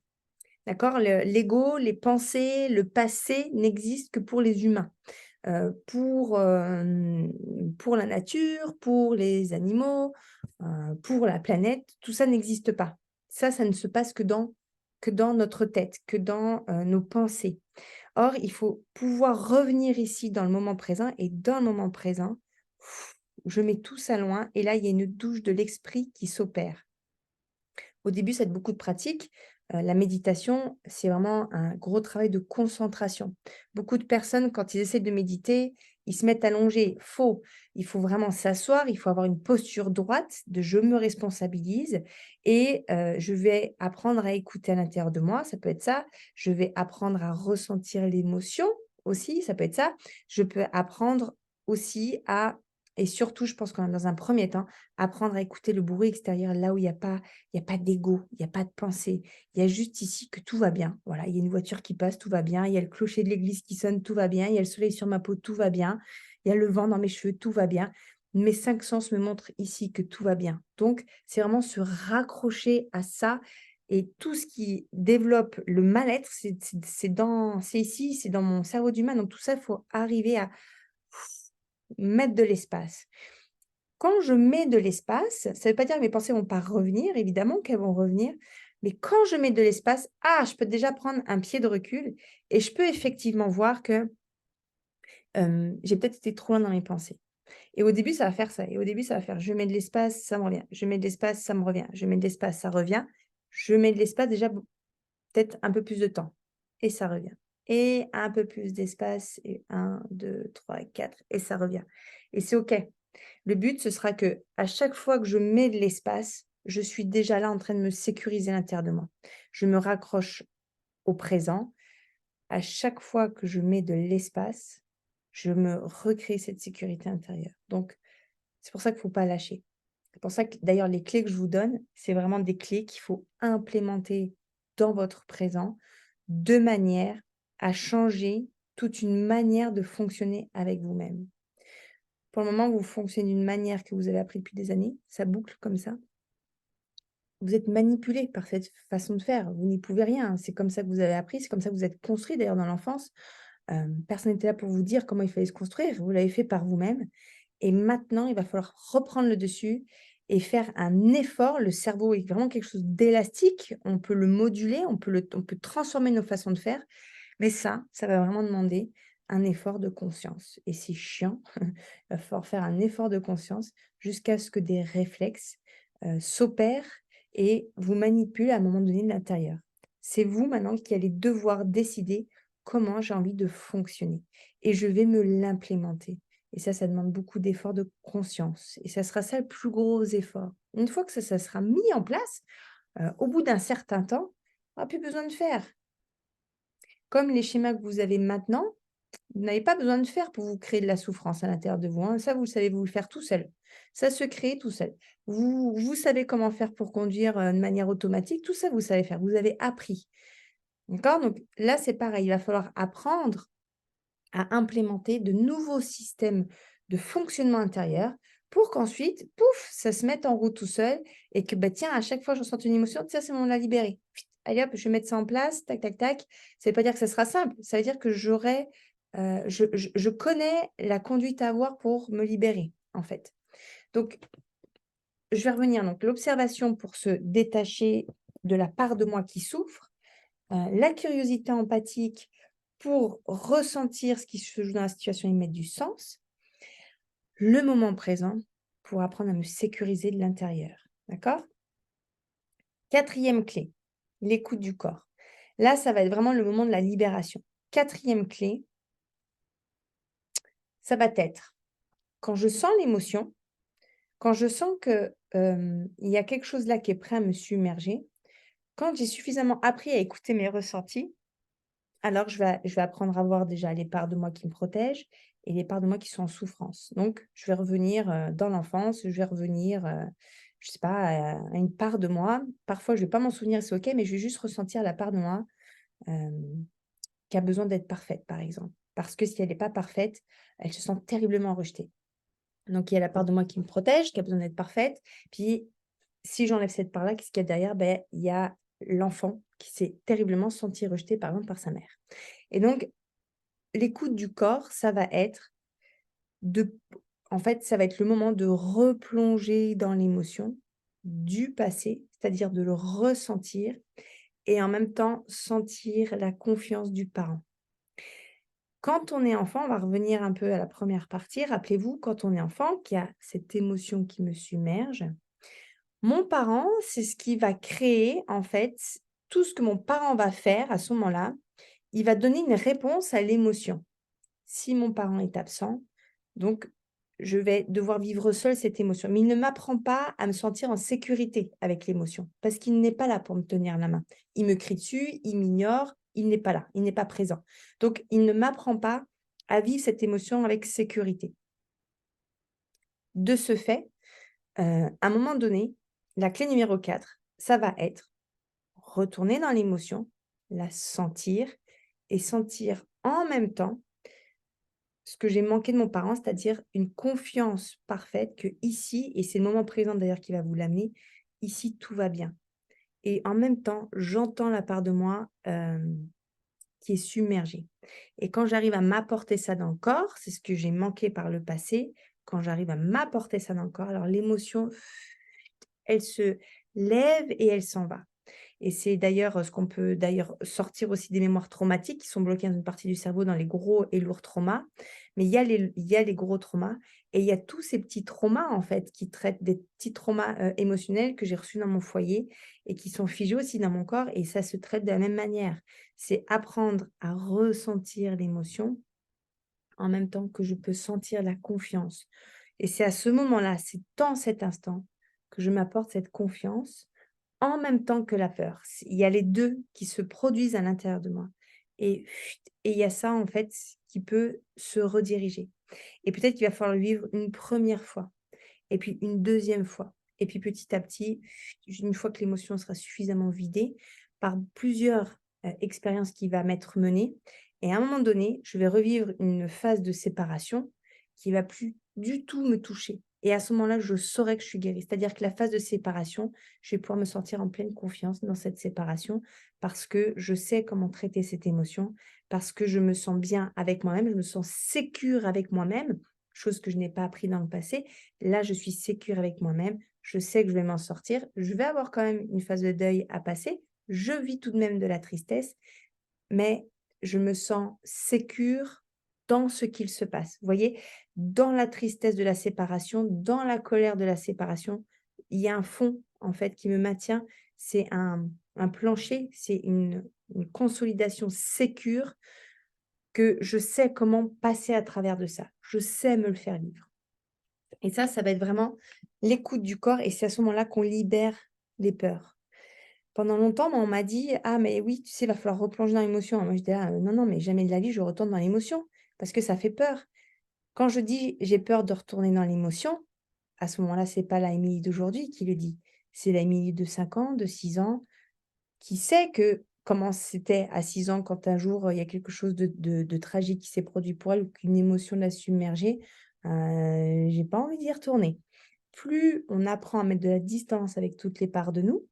D'accord? L'ego, les pensées, le passé n'existent que pour les humains. Pour la nature, pour les animaux, pour la planète, tout ça n'existe pas. Ça ne se passe que dans notre tête, que dans, nos pensées. Or, il faut pouvoir revenir ici dans le moment présent et dans le moment présent, je mets tout ça loin et là, il y a une douche de l'esprit qui s'opère. Au début, ça beaucoup de pratique. La méditation, c'est vraiment un gros travail de concentration. Beaucoup de personnes, quand ils essaient de méditer, ils se mettent allongés. Faux. Il faut vraiment s'asseoir, il faut avoir une posture droite de «je me responsabilise» et je vais apprendre à écouter à l'intérieur de moi, ça peut être ça. Je vais apprendre à ressentir l'émotion aussi, ça peut être ça. Je peux apprendre aussi à et surtout, je pense que dans un premier temps, apprendre à écouter le bruit extérieur là où il y a pas d'ego, il y a pas de pensée. Il y a juste ici que tout va bien. Voilà, il y a une voiture qui passe, tout va bien. Il y a le clocher de l'église qui sonne, tout va bien. Il y a le soleil sur ma peau, tout va bien. Il y a le vent dans mes cheveux, tout va bien. Mes 5 sens me montrent ici que tout va bien. Donc, c'est vraiment se raccrocher à ça et tout ce qui développe le mal-être, c'est ici, c'est dans mon cerveau d'humain. Donc tout ça, il faut arriver à mettre de l'espace. Quand je mets de l'espace, ça ne veut pas dire que mes pensées vont pas revenir, évidemment qu'elles vont revenir, mais quand je mets de l'espace, je peux déjà prendre un pied de recul et je peux effectivement voir que, j'ai peut-être été trop loin dans mes pensées. Et au début, ça va faire ça et au début, ça va faire: je mets de l'espace, ça me revient, je mets de l'espace, ça me revient, je mets de l'espace, ça revient. Je mets de l'espace déjà peut-être un peu plus de temps et ça revient et un peu plus d'espace et 1, 2, 3, 4 et ça revient et c'est OK. Le but, ce sera que à chaque fois que je mets de l'espace, je suis déjà là en train de me sécuriser à l'intérieur de moi. Je me raccroche au présent. À chaque fois que je mets de l'espace, je me recrée cette sécurité intérieure. Donc, c'est pour ça qu'il ne faut pas lâcher. C'est pour ça que d'ailleurs les clés que je vous donne, c'est vraiment des clés qu'il faut implémenter dans votre présent de manière à changer toute une manière de fonctionner avec vous-même. Pour le moment, vous fonctionnez d'une manière que vous avez appris depuis des années, ça boucle comme ça. Vous êtes manipulé par cette façon de faire, vous n'y pouvez rien, hein. C'est comme ça que vous avez appris, c'est comme ça que vous êtes construit d'ailleurs dans l'enfance. Personne n'était là pour vous dire comment il fallait se construire, vous l'avez fait par vous-même et maintenant il va falloir reprendre le dessus et faire un effort. Le cerveau est vraiment quelque chose d'élastique, on peut le moduler, on peut transformer nos façons de faire, mais ça va vraiment demander un effort de conscience et c'est chiant. Il va falloir faire un effort de conscience jusqu'à ce que des réflexes, s'opèrent et vous manipulent à un moment donné de l'intérieur. C'est vous maintenant qui allez devoir décider comment j'ai envie de fonctionner et je vais me l'implémenter et ça demande beaucoup d'efforts de conscience et ça sera ça le plus gros effort. Une fois que ça sera mis en place, au bout d'un certain temps, on aura plus besoin de faire. Comme les schémas que vous avez maintenant, Vous n'avez pas besoin de faire pour vous créer de la souffrance à l'intérieur de vous, hein. Ça, vous savez vous le faire tout seul. Ça se crée tout seul. Vous savez comment faire pour conduire, de manière automatique, tout ça, vous savez faire. Vous avez appris, d'accord? Donc là, c'est pareil, il va falloir apprendre à implémenter de nouveaux systèmes de fonctionnement intérieur pour qu'ensuite, pouf, ça se mette en route tout seul et que, bah, tiens, à chaque fois que je ressens une émotion, tiens, c'est le moment de la libérer. Pfft, allez hop, je vais mettre ça en place, tac, tac, tac. Ça ne veut pas dire que ça sera simple, ça veut dire que je connais la conduite à avoir pour me libérer, en fait. Donc, je vais revenir, donc l'observation pour se détacher de la part de moi qui souffre, la curiosité empathique pour ressentir ce qui se joue dans la situation et mettre du sens, le moment présent pour apprendre à me sécuriser de l'intérieur. D'accord? Quatrième clé, l'écoute du corps. Là, ça va être vraiment le moment de la libération. Quatrième clé, ça va être quand je sens l'émotion, quand je sens que il y a quelque chose là qui est prêt à me submerger, quand j'ai suffisamment appris à écouter mes ressentis, alors je vais apprendre à voir déjà les parts de moi qui me protègent et les parts de moi qui sont en souffrance. Donc je vais revenir, dans l'enfance, je vais revenir, je sais pas, à une part de moi. Parfois, je vais pas m'en souvenir, c'est OK, mais je vais juste ressentir la part de moi, hem, qui a besoin d'être parfaite, par exemple. Parce que si elle n'est pas parfaite, elle se sent terriblement rejetée. Donc il y a la part de moi qui me protège, qui a besoin d'être parfaite. Puis si j'enlève cette part-là, qu'est-ce qu'il y a derrière? Ben il y a l'enfant qui s'est terriblement senti rejeté, par exemple, par sa mère. Et donc l'écoute du corps, ça va être de en fait, ça va être le moment de replonger dans l'émotion du passé, c'est-à-dire de le ressentir et en même temps sentir la confiance du parent. Quand on est enfant, on va revenir un peu à la première partie. Rappelez-vous, quand on est enfant, qu'il y a cette émotion qui me submerge, mon parent, c'est ce qui va créer, en fait, tout ce que mon parent va faire à ce moment-là, il va donner une réponse à l'émotion. Si mon parent est absent, donc je vais devoir vivre seule cette émotion. Mais il ne m'apprend pas à me sentir en sécurité avec l'émotion, parce qu'il n'est pas là pour me tenir la main. Il me crie dessus, il m'ignore, il n'est pas là, il n'est pas présent. Donc il ne m'apprend pas à vivre cette émotion avec sécurité. De ce fait, à un moment donné, la clé numéro 4, ça va être retourner dans l'émotion, la sentir et sentir en même temps ce que j'ai manqué de mon parent, c'est-à-dire une confiance parfaite que ici, et c'est le moment présent d'ailleurs qui va vous l'amener, ici tout va bien. Et en même temps, j'entends la part de moi qui est submergée. Et quand j'arrive à m'apporter ça dans le corps, c'est ce que j'ai manqué par le passé, quand j'arrive à m'apporter ça dans le corps, alors l'émotion, elle se lève et elle s'en va. Et c'est d'ailleurs, ce qu'on peut d'ailleurs sortir aussi des mémoires traumatiques qui sont bloquées dans une partie du cerveau dans les gros et lourds traumas. Mais il y a les gros traumas et il y a tous ces petits traumas, en fait, qui traitent des petits traumas, émotionnels que j'ai reçus dans mon foyer et qui sont figés aussi dans mon corps et ça se traite de la même manière. C'est apprendre à ressentir l'émotion en même temps que je peux sentir la confiance. Et c'est à ce moment-là, c'est dans cet instant que je m'apporte cette confiance en même temps que la peur. Il y a les 2 qui se produisent à l'intérieur de moi et il y a ça, en fait, qui peut se rediriger et peut-être qu'il va falloir le vivre une première fois et puis une deuxième fois et puis petit à petit, une fois que l'émotion sera suffisamment vidée par plusieurs, expériences qui va m'être menée et à un moment donné, je vais revivre une phase de séparation qui va plus du tout me toucher et à ce moment-là, je saurai que je suis guérie. C'est-à-dire que la phase de séparation, je vais pouvoir me sentir en pleine confiance dans cette séparation parce que je sais comment traiter cette émotion, parce que je me sens bien avec moi-même, je me sens sécure avec moi-même, chose que je n'ai pas appris dans le passé. Là, je suis sécure avec moi-même, je sais que je vais m'en sortir. Je vais avoir quand même une phase de deuil à passer. Je vis tout de même de la tristesse, mais je me sens sécure dans ce qu'il se passe. Vous voyez? Dans la tristesse de la séparation, dans la colère de la séparation, il y a un fond, en fait, qui me maintient. C'est un plancher, c'est une consolidation sécure que je sais comment passer à travers de ça. Je sais me le faire vivre. Et ça va être vraiment l'écoute du corps et c'est à ce moment-là qu'on libère les peurs. Pendant longtemps, moi, on m'a dit: «Ah mais oui, tu sais, il va falloir replonger dans l'émotion». Moi, j'étais là: «Non, non, mais jamais de la vie je retourne dans l'émotion». parce que ça fait peur. Quand je dis: «J'ai peur de retourner dans l'émotion», à ce moment-là, c'est pas la Émilie d'aujourd'hui qui le dit. C'est la Émilie de 5 ans, de 6 ans, qui sait que comment c'était à 6 ans quand un jour, il y a quelque chose de tragique qui s'est produit pour elle ou qu'une émotion l'a submergée. J'ai pas envie d'y retourner. Plus on apprend à mettre de la distance avec toutes les parts de nous,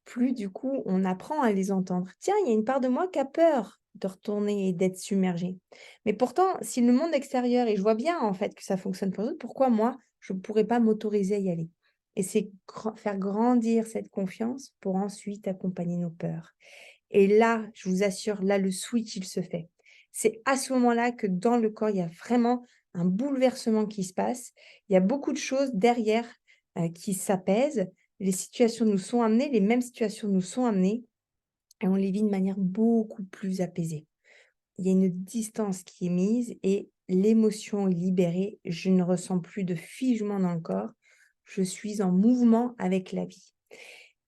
plus du coup on apprend à les entendre. Tiens, il y a une part de moi qui a peur de retourner et d'être submergée. Mais pourtant, si le monde extérieur, et je vois bien en fait que ça fonctionne pour eux, pourquoi moi, je ne pourrais pas m'autoriser à y aller? Et c'est faire grandir cette confiance pour ensuite accompagner nos peurs. Et là, je vous assure, là, le switch, il se fait. C'est à ce moment-là que dans le corps, il y a vraiment un bouleversement qui se passe. Il y a beaucoup de choses derrière qui s'apaisent. Les situations nous sont amenées, les mêmes situations nous sont amenées et on les vit de manière beaucoup plus apaisée. Il y a une distance qui est mise et l'émotion est libérée. Je ne ressens plus de figement dans le corps. Je suis en mouvement avec la vie.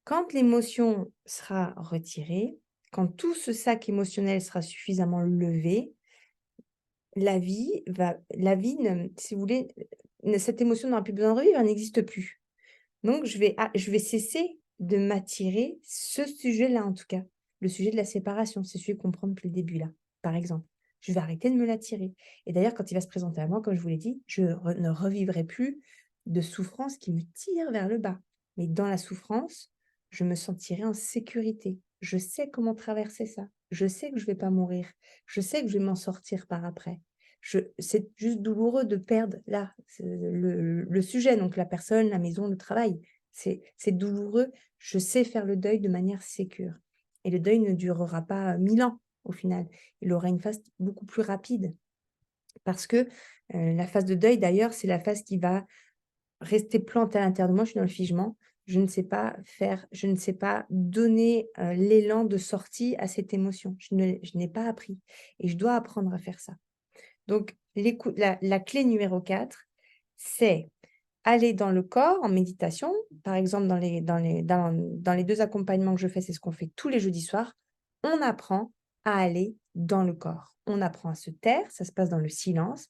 Quand l'émotion sera retirée, quand tout ce sac émotionnel sera suffisamment levé, la vie ne si vous voulez, cette émotion n'aura plus besoin de revivre, elle n'existe plus. Donc je vais cesser de m'attirer ce sujet-là, en tout cas. Le sujet de la séparation, c'est celui qu'on prend depuis le début là, par exemple. Je vais arrêter de me l'attirer et d'ailleurs quand il va se présenter à moi, comme je vous l'ai dit, je ne revivrai plus de souffrance qui me tire vers le bas. Mais dans la souffrance, je me sentirai en sécurité. Je sais comment traverser ça. Je sais que je vais pas mourir. Je sais que je vais m'en sortir par après. C'est juste douloureux de perdre là, c'est le sujet, donc la personne, la maison, le travail. C'est douloureux. Je sais faire le deuil de manière sécure et le deuil ne durera pas 1000 ans au final. Il aura une phase beaucoup plus rapide parce que, la phase de deuil d'ailleurs, c'est la phase qui va rester plantée à l'intérieur de moi. Je suis dans le figement. Je ne sais pas donner, l'élan de sortie à cette émotion. Je n'ai pas appris et je dois apprendre à faire ça. Donc la clé numéro 4, c'est aller dans le corps en méditation. Par exemple, dans les 2 accompagnements que je fais, c'est ce qu'on fait tous les jeudis soirs. On apprend à aller dans le corps. On apprend à se taire, ça se passe dans le silence.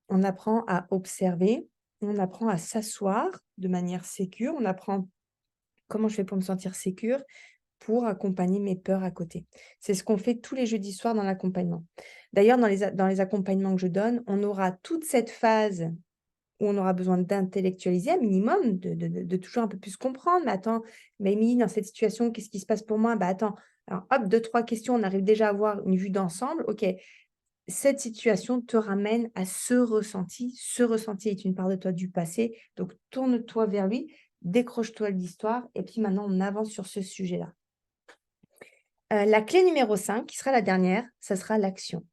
On apprend à observer, on apprend à s'asseoir de manière sécure, on apprend comment je fais pour me sentir sécure, pour accompagner mes peurs à côté. C'est ce qu'on fait tous les jeudis soirs dans l'accompagnement. D'ailleurs, dans les accompagnements que je donne, on aura toute cette phase où on aura besoin d'intellectualiser un minimum, de toujours un peu plus comprendre. «Mais attends, Mamie, dans cette situation, qu'est-ce qui se passe pour moi? Bah, attends». Alors hop, deux trois questions, on arrive déjà à avoir une vue d'ensemble. OK, cette situation te ramène à ce ressenti. Ce ressenti est une part de toi du passé, donc tourne-toi vers lui, décroche-toi de l'histoire et puis maintenant on avance sur ce sujet-là. La clé numéro 5, qui sera la dernière, ça sera l'action.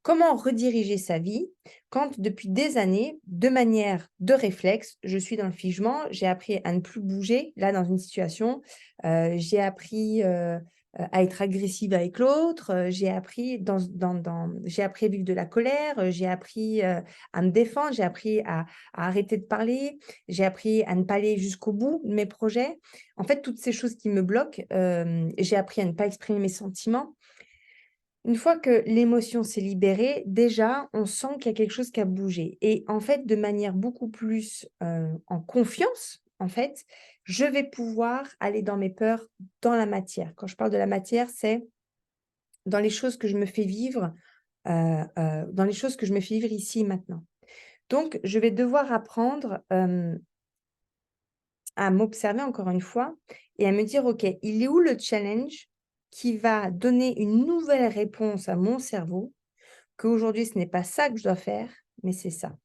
Comment rediriger sa vie quand depuis des années, de manière de réflexe, je suis dans le figement, j'ai appris à ne plus bouger. Là, dans une situation, j'ai appris, à être agressive avec l'autre, j'ai appris j'ai appris à vivre de la colère, j'ai appris, à me défendre, j'ai appris à arrêter de parler, j'ai appris à ne pas aller jusqu'au bout de mes projets. En fait, toutes ces choses qui me bloquent, j'ai appris à ne pas exprimer mes sentiments. Une fois que l'émotion s'est libérée, déjà, on sent qu'il y a quelque chose qui a bougé et en fait, de manière beaucoup plus, en confiance, en fait, je vais pouvoir aller dans mes peurs, dans la matière. Quand je parle de la matière, c'est dans les choses que je me fais vivre, dans les choses que je me fais vivre ici et maintenant. Donc je vais devoir apprendre, à m'observer encore une fois et à me dire: «OK, il est où le challenge qui va donner une nouvelle réponse à mon cerveau qu'aujourd'hui ce n'est pas ça que je dois faire, mais c'est ça».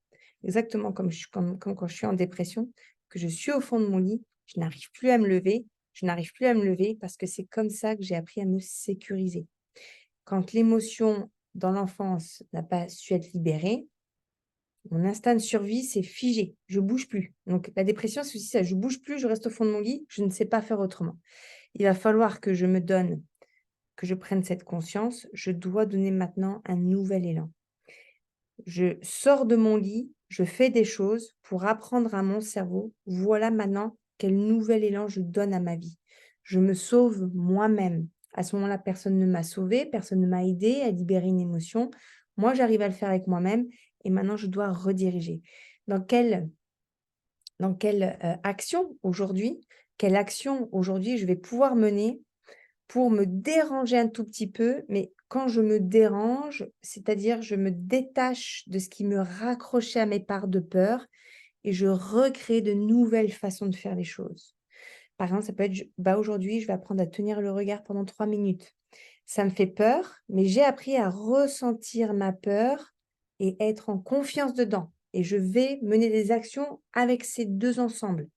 Exactement comme quand je suis en dépression, que je suis au fond de mon lit, je n'arrive plus à me lever, je n'arrive plus à me lever parce que c'est comme ça que j'ai appris à me sécuriser. Quand l'émotion dans l'enfance n'a pas su être libérée, mon instinct de survie, c'est figé, je bouge plus. Donc la dépression, c'est aussi ça, je bouge plus, je reste au fond de mon lit, je ne sais pas faire autrement. Il va falloir que je me donne, que je prenne cette conscience, je dois donner maintenant un nouvel élan. Je sors de mon lit, je fais des choses pour apprendre à mon cerveau, voilà maintenant quel nouvel élan je donne à ma vie. Je me sauve moi-même. À ce moment-là, personne ne m'a sauvée, personne ne m'a aidée à libérer une émotion. Moi, j'arrive à le faire avec moi-même et maintenant je dois rediriger. Dans quelle action aujourd'hui je vais pouvoir mener pour me déranger un tout petit peu, mais quand je me dérange, c'est-à-dire je me détache de ce qui me raccrochait à mes parts de peur et je recrée de nouvelles façons de faire les choses. Par exemple, ça peut être, bah, aujourd'hui, je vais apprendre à tenir le regard pendant 3 minutes. Ça me fait peur, mais j'ai appris à ressentir ma peur et être en confiance dedans. Et je vais mener des actions avec ces 2 ensemble.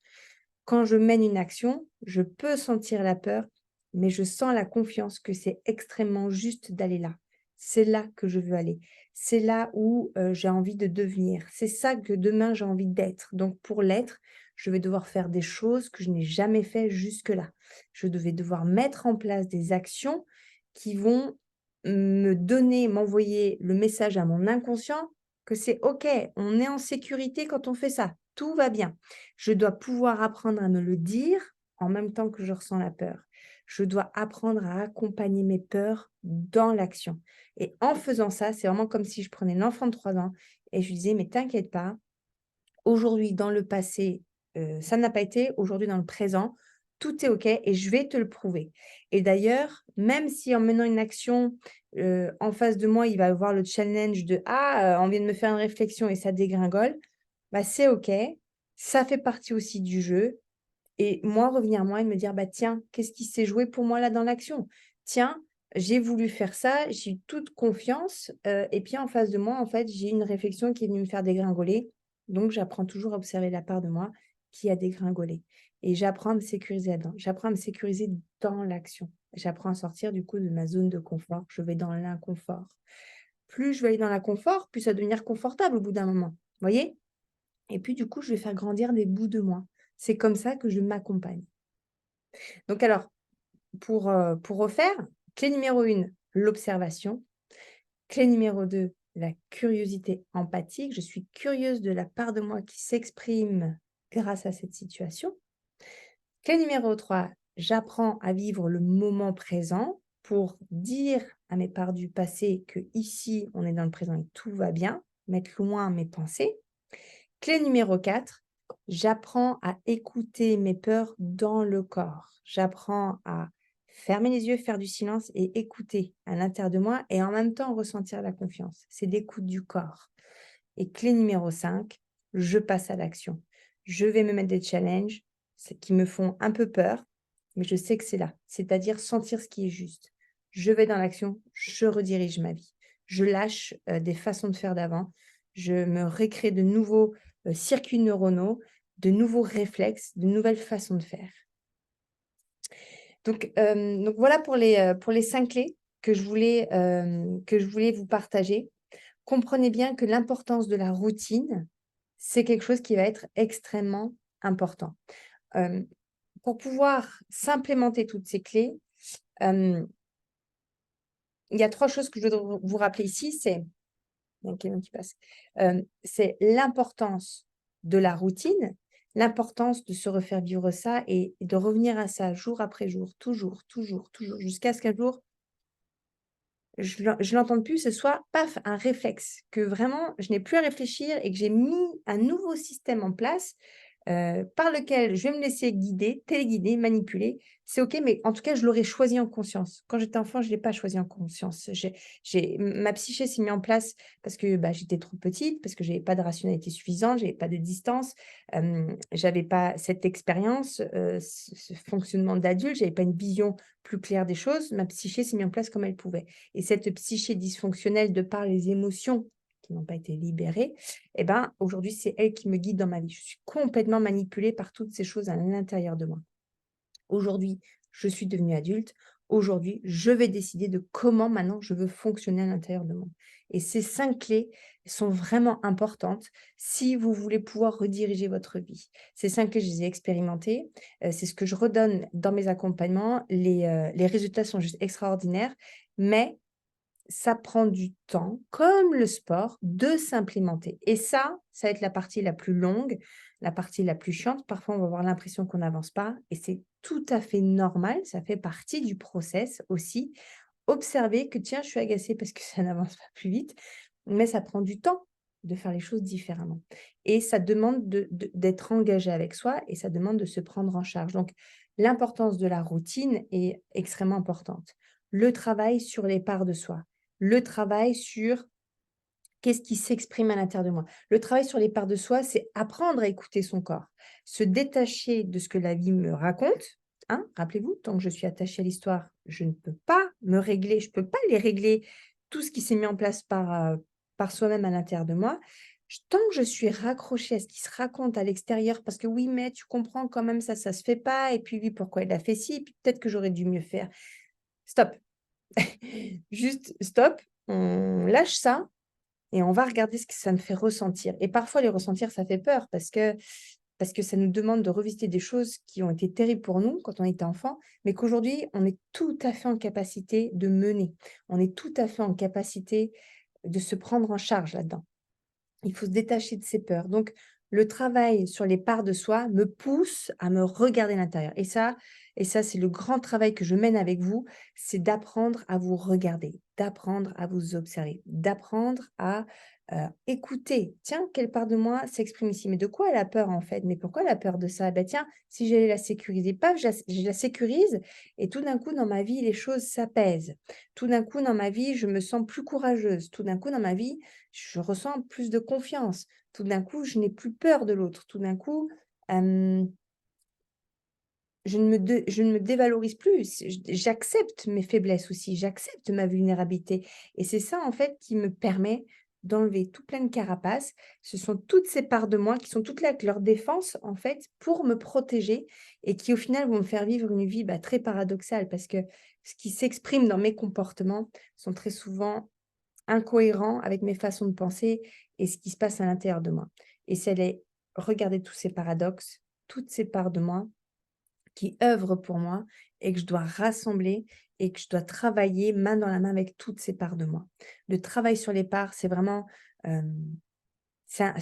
Quand je mène une action, je peux sentir la peur, mais je sens la confiance que c'est extrêmement juste d'aller là. C'est là que je veux aller. C'est là où j'ai envie de devenir. C'est ça que demain j'ai envie d'être. Donc pour l'être, je vais devoir faire des choses que je n'ai jamais fait jusque-là. Je devais devoir mettre en place des actions qui vont me donner, m'envoyer le message à mon inconscient que c'est OK, on est en sécurité quand on fait ça. Tout va bien. Je dois pouvoir apprendre à me le dire en même temps que je ressens la peur. Je dois apprendre à accompagner mes peurs dans l'action. Et en faisant ça, c'est vraiment comme si je prenais l'enfant de 3 ans et je lui disais: «Mais t'inquiète pas, aujourd'hui, dans le passé, ça n'a pas été. Aujourd'hui, dans le présent, tout est OK et je vais te le prouver». Et d'ailleurs, même si en menant une action, en face de moi, il va avoir le challenge de: «Ah, on vient de me faire une réflexion et ça dégringole», bah, c'est OK. Ça fait partie aussi du jeu et moi, revenir à moi et me dire: «Bah, tiens, qu'est-ce qui s'est joué pour moi là dans l'action? Tiens, j'ai voulu faire ça, j'ai eu toute confiance, et puis en face de moi, en fait, j'ai une réflexion qui est venue me faire dégringoler. Donc j'apprends toujours à observer la part de moi qui a dégringolé et j'apprends à me sécuriser là-dedans. J'apprends à me sécuriser dans l'action. J'apprends à sortir du coup de ma zone de confort. Je vais dans l'inconfort. Plus je vais aller dans l'inconfort, plus ça va devenir confortable au bout d'un moment. Vous voyez? Et puis du coup, je vais faire grandir des bouts de moi. C'est comme ça que je m'accompagne. Donc alors, pour refaire, clé numéro 1, l'observation. Clé numéro 2, la curiosité empathique. Je suis curieuse de la part de moi qui s'exprime grâce à cette situation. Clé numéro 3, j'apprends à vivre le moment présent pour dire à mes parts du passé que ici on est dans le présent et tout va bien, mettre loin mes pensées. Clé numéro 4, j'apprends à écouter mes peurs dans le corps. J'apprends à fermer les yeux, faire du silence et écouter à l'intérieur de moi et en même temps ressentir la confiance. C'est l'écoute du corps. Et clé numéro 5, je passe à l'action. Je vais me mettre des challenges qui me font un peu peur, mais je sais que c'est là, c'est-à-dire sentir ce qui est juste. Je vais dans l'action, je redirige ma vie. Je lâche des façons de faire d'avant, je me récrée de nouveaux circuits neuronaux, de nouveaux réflexes, de nouvelles façons de faire. Donc voilà pour les 5 clés que je voulais vous partager. Comprenez bien que l'importance de la routine, c'est quelque chose qui va être extrêmement important. Hem, pour pouvoir s'implémenter toutes ces clés, hem, il y a 3 choses que je voudrais vous rappeler ici, c'est il y a un camion qui passe. C'est l'importance de la routine, l'importance de se refaire vivre ça et de revenir à ça jour après jour, toujours, toujours, toujours, jusqu'à ce qu'un jour je l'entende plus, ce soit, paf, un réflexe, que vraiment je n'ai plus à réfléchir et que j'ai mis un nouveau système en place, par lequel je vais me laisser guider, téléguider, manipuler. C'est OK, mais en tout cas, je l'aurais choisi en conscience. Quand j'étais enfant, je ne l'ai pas choisi en conscience. Ma psyché s'est mis en place parce que, bah, j'étais trop petite, parce que j'avais pas de rationalité suffisante, j'avais pas de distance, j'avais pas cette expérience, ce fonctionnement d'adulte, j'avais pas une vision plus claire des choses. Ma psyché s'est mis en place comme elle pouvait et cette psyché dysfonctionnelle de par les émotions qui n'ont pas été libérées, eh ben, aujourd'hui, c'est elle qui me guide dans ma vie. Je suis complètement manipulée par toutes ces choses à l'intérieur de moi. Aujourd'hui, je suis devenue adulte. Aujourd'hui, je vais décider de comment maintenant je veux fonctionner à l'intérieur de moi. Et ces 5 clés sont vraiment importantes si vous voulez pouvoir rediriger votre vie. Ces 5 clés, je les ai expérimentées. C'est ce que je redonne dans mes accompagnements. Les résultats sont juste extraordinaires. Mais ça prend du temps, comme le sport, de s'implémenter et ça va être la partie la plus longue, la partie la plus chiante. Parfois, on va avoir l'impression qu'on n'avance pas et c'est tout à fait normal, ça fait partie du process aussi. Observer que: «Tiens, je suis agacée parce que ça n'avance pas plus vite». mais ça prend du temps de faire les choses différemment et ça demande d'être engagé avec soi et ça demande de se prendre en charge. Donc l'importance de la routine est extrêmement importante. Le travail sur les parts de soi, le travail sur qu'est-ce qui s'exprime à l'intérieur de moi. Le travail sur les parts de soi, c'est apprendre à écouter son corps, se détacher de ce que la vie me raconte, hein. Rappelez-vous, tant que je suis attachée à l'histoire, je ne peux pas me régler, je ne peux pas les régler, tout ce qui s'est mis en place par soi-même à l'intérieur de moi. Tant que je suis raccrochée à ce qui se raconte à l'extérieur, parce que oui, mais tu comprends quand même ça se fait pas, et puis oui, pourquoi il a fait ci, puis peut-être que j'aurais dû mieux faire. Stop. Juste stop, on lâche ça et on va regarder ce que ça me fait ressentir et parfois les ressentir, ça fait peur parce que ça nous demande de revisiter des choses qui ont été terribles pour nous quand on était enfant, mais qu'aujourd'hui, on est tout à fait en capacité de mener. On est tout à fait en capacité de se prendre en charge là-dedans. Il faut se détacher de ses peurs. Donc, le travail sur les parts de soi me pousse à me regarder l'intérieur. Et ça, c'est le grand travail que je mène avec vous, c'est d'apprendre à vous regarder, d'apprendre à vous observer, d'apprendre à écouter. Tiens, quelle part de moi s'exprime ici? Mais de quoi elle a peur en fait? Mais pourquoi elle a peur de ça? Ben tiens, si j'allais la sécuriser, paf, je la sécurise et tout d'un coup dans ma vie, les choses s'apaisent. Tout d'un coup dans ma vie, je me sens plus courageuse. Tout d'un coup dans ma vie, je ressens plus de confiance. Tout d'un coup, je n'ai plus peur de l'autre. Tout d'un coup, hem, je ne me dévalorise plus. J'accepte mes faiblesses aussi, j'accepte ma vulnérabilité et c'est ça, en fait, qui me permet d'enlever tout plein de carapaces. Ce sont toutes ces parts de moi qui sont toutes là avec leur défense, en fait, pour me protéger et qui, au final, vont me faire vivre une vie, bah, très paradoxale parce que ce qui s'exprime dans mes comportements sont très souvent incohérent avec mes façons de penser et ce qui se passe à l'intérieur de moi. Et c'est aller regarder tous ces paradoxes, toutes ces parts de moi qui œuvrent pour moi et que je dois rassembler et que je dois travailler main dans la main avec toutes ces parts de moi. Le travail sur les parts, c'est vraiment, hem, ça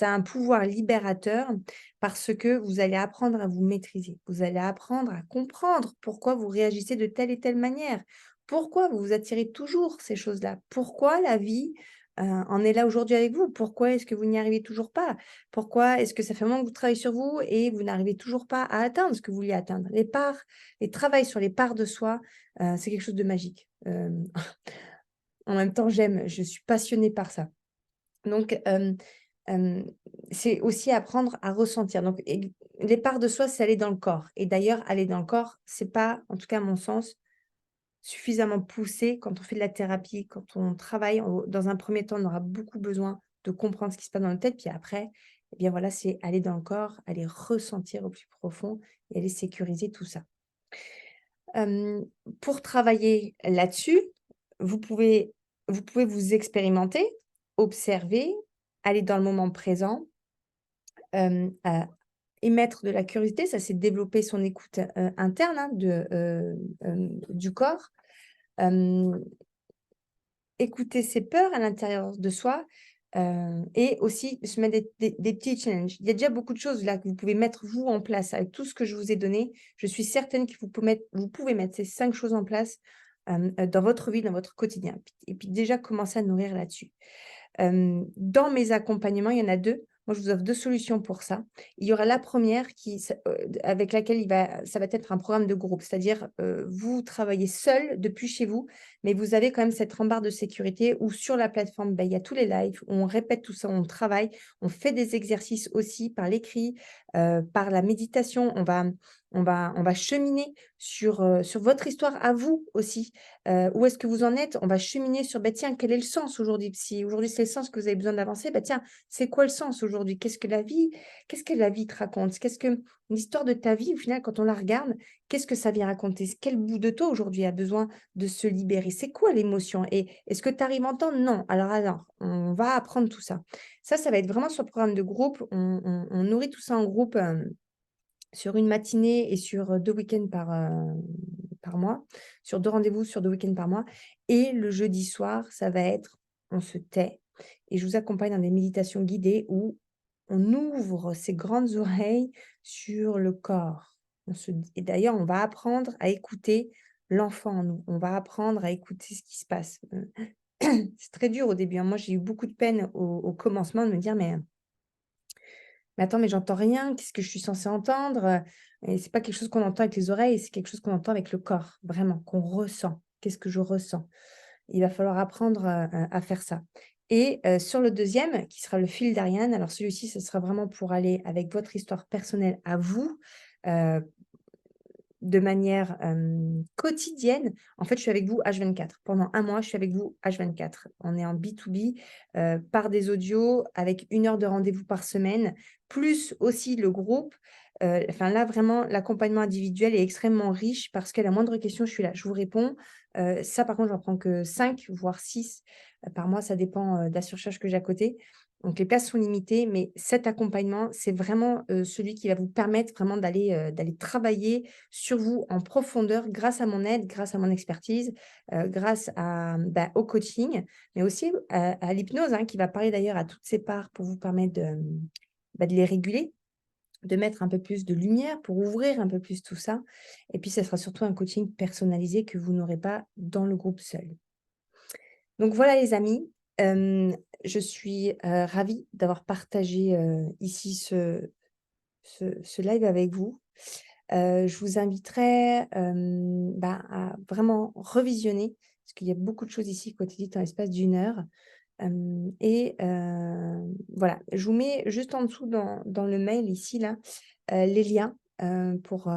a un pouvoir libérateur parce que vous allez apprendre à vous maîtriser. Vous allez apprendre à comprendre pourquoi vous réagissez de telle et telle manière. Pourquoi vous vous attirez toujours ces choses-là? Pourquoi la vie, en est là aujourd'hui avec vous? Pourquoi est-ce que vous n'y arrivez toujours pas? Pourquoi est-ce que ça fait un moment que vous travaillez sur vous et vous n'arrivez toujours pas à atteindre ce que vous vouliez atteindre? Les travails sur les parts de soi, c'est quelque chose de magique. En même temps, je suis passionnée par ça. Donc, hem, c'est aussi apprendre à ressentir. Donc les parts de soi, c'est aller dans le corps et d'ailleurs aller dans le corps, c'est pas, en tout cas à mon sens, suffisamment poussé quand on fait de la thérapie, quand on travaille. Dans un premier temps, on aura beaucoup besoin de comprendre ce qui se passe dans notre tête, puis après, eh bien voilà, c'est aller dans le corps, aller ressentir au plus profond et aller sécuriser tout ça. Hem, pour travailler là-dessus, vous pouvez vous expérimenter, observer, aller dans le moment présent, à émettre de la curiosité, ça c'est développer son écoute, interne, hein, du corps. Hem, écouter ses peurs à l'intérieur de soi, et aussi se mettre des petits challenges. Il y a déjà beaucoup de choses là que vous pouvez mettre vous en place avec tout ce que je vous ai donné. Je suis certaine que vous pouvez mettre ces 5 choses en place, dans votre vie, dans votre quotidien et puis déjà commencer à nourrir là-dessus. Dans mes accompagnements, il y en a 2. Moi, je vous offre 2 solutions pour ça. Il y aura la première avec laquelle ça va être un programme de groupe. C'est-à-dire, vous travaillez seul depuis chez vous, mais vous avez quand même cette rambarde de sécurité où sur la plateforme, bah, il y a tous les lives, où on répète tout ça, on travaille, on fait des exercices aussi par l'écrit, par la méditation. On va cheminer sur votre histoire à vous aussi. Où est-ce que vous en êtes? On va cheminer sur, bah, tiens, quel est le sens aujourd'hui? Si aujourd'hui c'est le sens que vous avez besoin d'avancer, bah, tiens, c'est quoi le sens aujourd'hui? Qu'est-ce que la vie te raconte? Qu'est-ce que l'histoire de ta vie, au final, quand on la regarde, qu'est-ce que ça vient raconter? Quel bout de toi aujourd'hui a besoin de se libérer? C'est quoi l'émotion? Et est-ce que tu arrives à entendre? Non. Alors, on va apprendre tout ça. Ça va être vraiment sur le programme de groupe. On nourrit tout ça en groupe, sur une matinée et sur, 2 week-ends par mois, sur 2 rendez-vous sur 2 week-ends par mois et le jeudi soir, ça va être on se tait et je vous accompagne dans des méditations guidées où on ouvre ses grandes oreilles sur le corps. Et d'ailleurs, on va apprendre à écouter l'enfant en nous. On va apprendre à écouter ce qui se passe. C'est très dur au début, hein. Moi, j'ai eu beaucoup de peine au commencement de me dire: Mais attends, mais j'entends rien, qu'est-ce que je suis censée entendre?» Et c'est pas quelque chose qu'on entend avec les oreilles, c'est quelque chose qu'on entend avec le corps, vraiment, qu'on ressent. Qu'est-ce que je ressens? Il va falloir apprendre, à faire ça. Et sur le deuxième, qui sera le fil d'Ariane, alors celui-ci, ce sera vraiment pour aller avec votre histoire personnelle à vous, heu de manière, quotidienne. En fait, je suis avec vous H24. Pendant un mois, je suis avec vous H24. On est en B2B, par des audios avec 1 heure de rendez-vous par semaine, plus aussi le groupe. Enfin là, vraiment, l'accompagnement individuel est extrêmement riche parce qu'à la moindre question, je suis là, je vous réponds. Ça, par contre, j'en prends que 5 voire 6 par mois, ça dépend, de la surcharge que j'ai à côté. Donc les places sont limitées, mais cet accompagnement, c'est vraiment, celui qui va vous permettre vraiment d'aller travailler sur vous en profondeur grâce à mon aide, grâce à mon expertise, grâce à, au coaching, mais aussi à l'hypnose, hein, qui va parler d'ailleurs à toutes ces parts pour vous permettre de, de les réguler, de mettre un peu plus de lumière pour ouvrir un peu plus tout ça. Et puis, ce sera surtout un coaching personnalisé que vous n'aurez pas dans le groupe seul. Donc voilà les amis, je suis, ravie d'avoir partagé, ici ce live avec vous. Je vous inviterai, à vraiment revisionner, parce qu'il y a beaucoup de choses ici qui ont été dites en l'espace d'une heure. Voilà, je vous mets juste en dessous dans le mail ici là, les liens, pour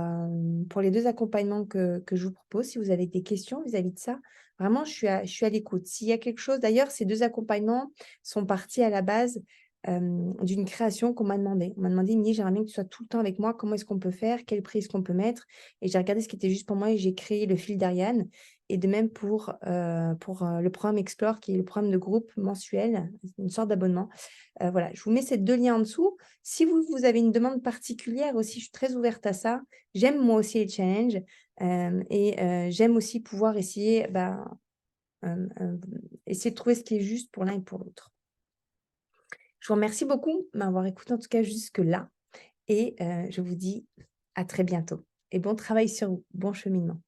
les 2 accompagnements que je vous propose. Si vous avez des questions vis-à-vis de ça, vraiment je suis à l'écoute. S'il y a quelque chose d'ailleurs, ces 2 accompagnements sont partis à la base, d'une création qu'on m'a demandé. On m'a demandé: «Mini, j'aimerais bien que tu sois tout le temps avec moi, comment est-ce qu'on peut faire? Quel prix est-ce qu'on peut mettre?» Et j'ai regardé ce qui était juste pour moi et j'ai créé le fil d'Ariane. Et de même pour le programme Explore qui est le programme de groupe mensuel, une sorte d'abonnement. Voilà, je vous mets ces 2 liens en dessous. Si vous avez une demande particulière aussi, je suis très ouverte à ça. J'aime moi aussi les challenges, j'aime aussi pouvoir essayer, essayer de trouver ce qui est juste pour l'un et pour l'autre. Je vous remercie beaucoup de m'avoir écouté en tout cas jusque-là et je vous dis à très bientôt et bon travail sur vous. Bon cheminement.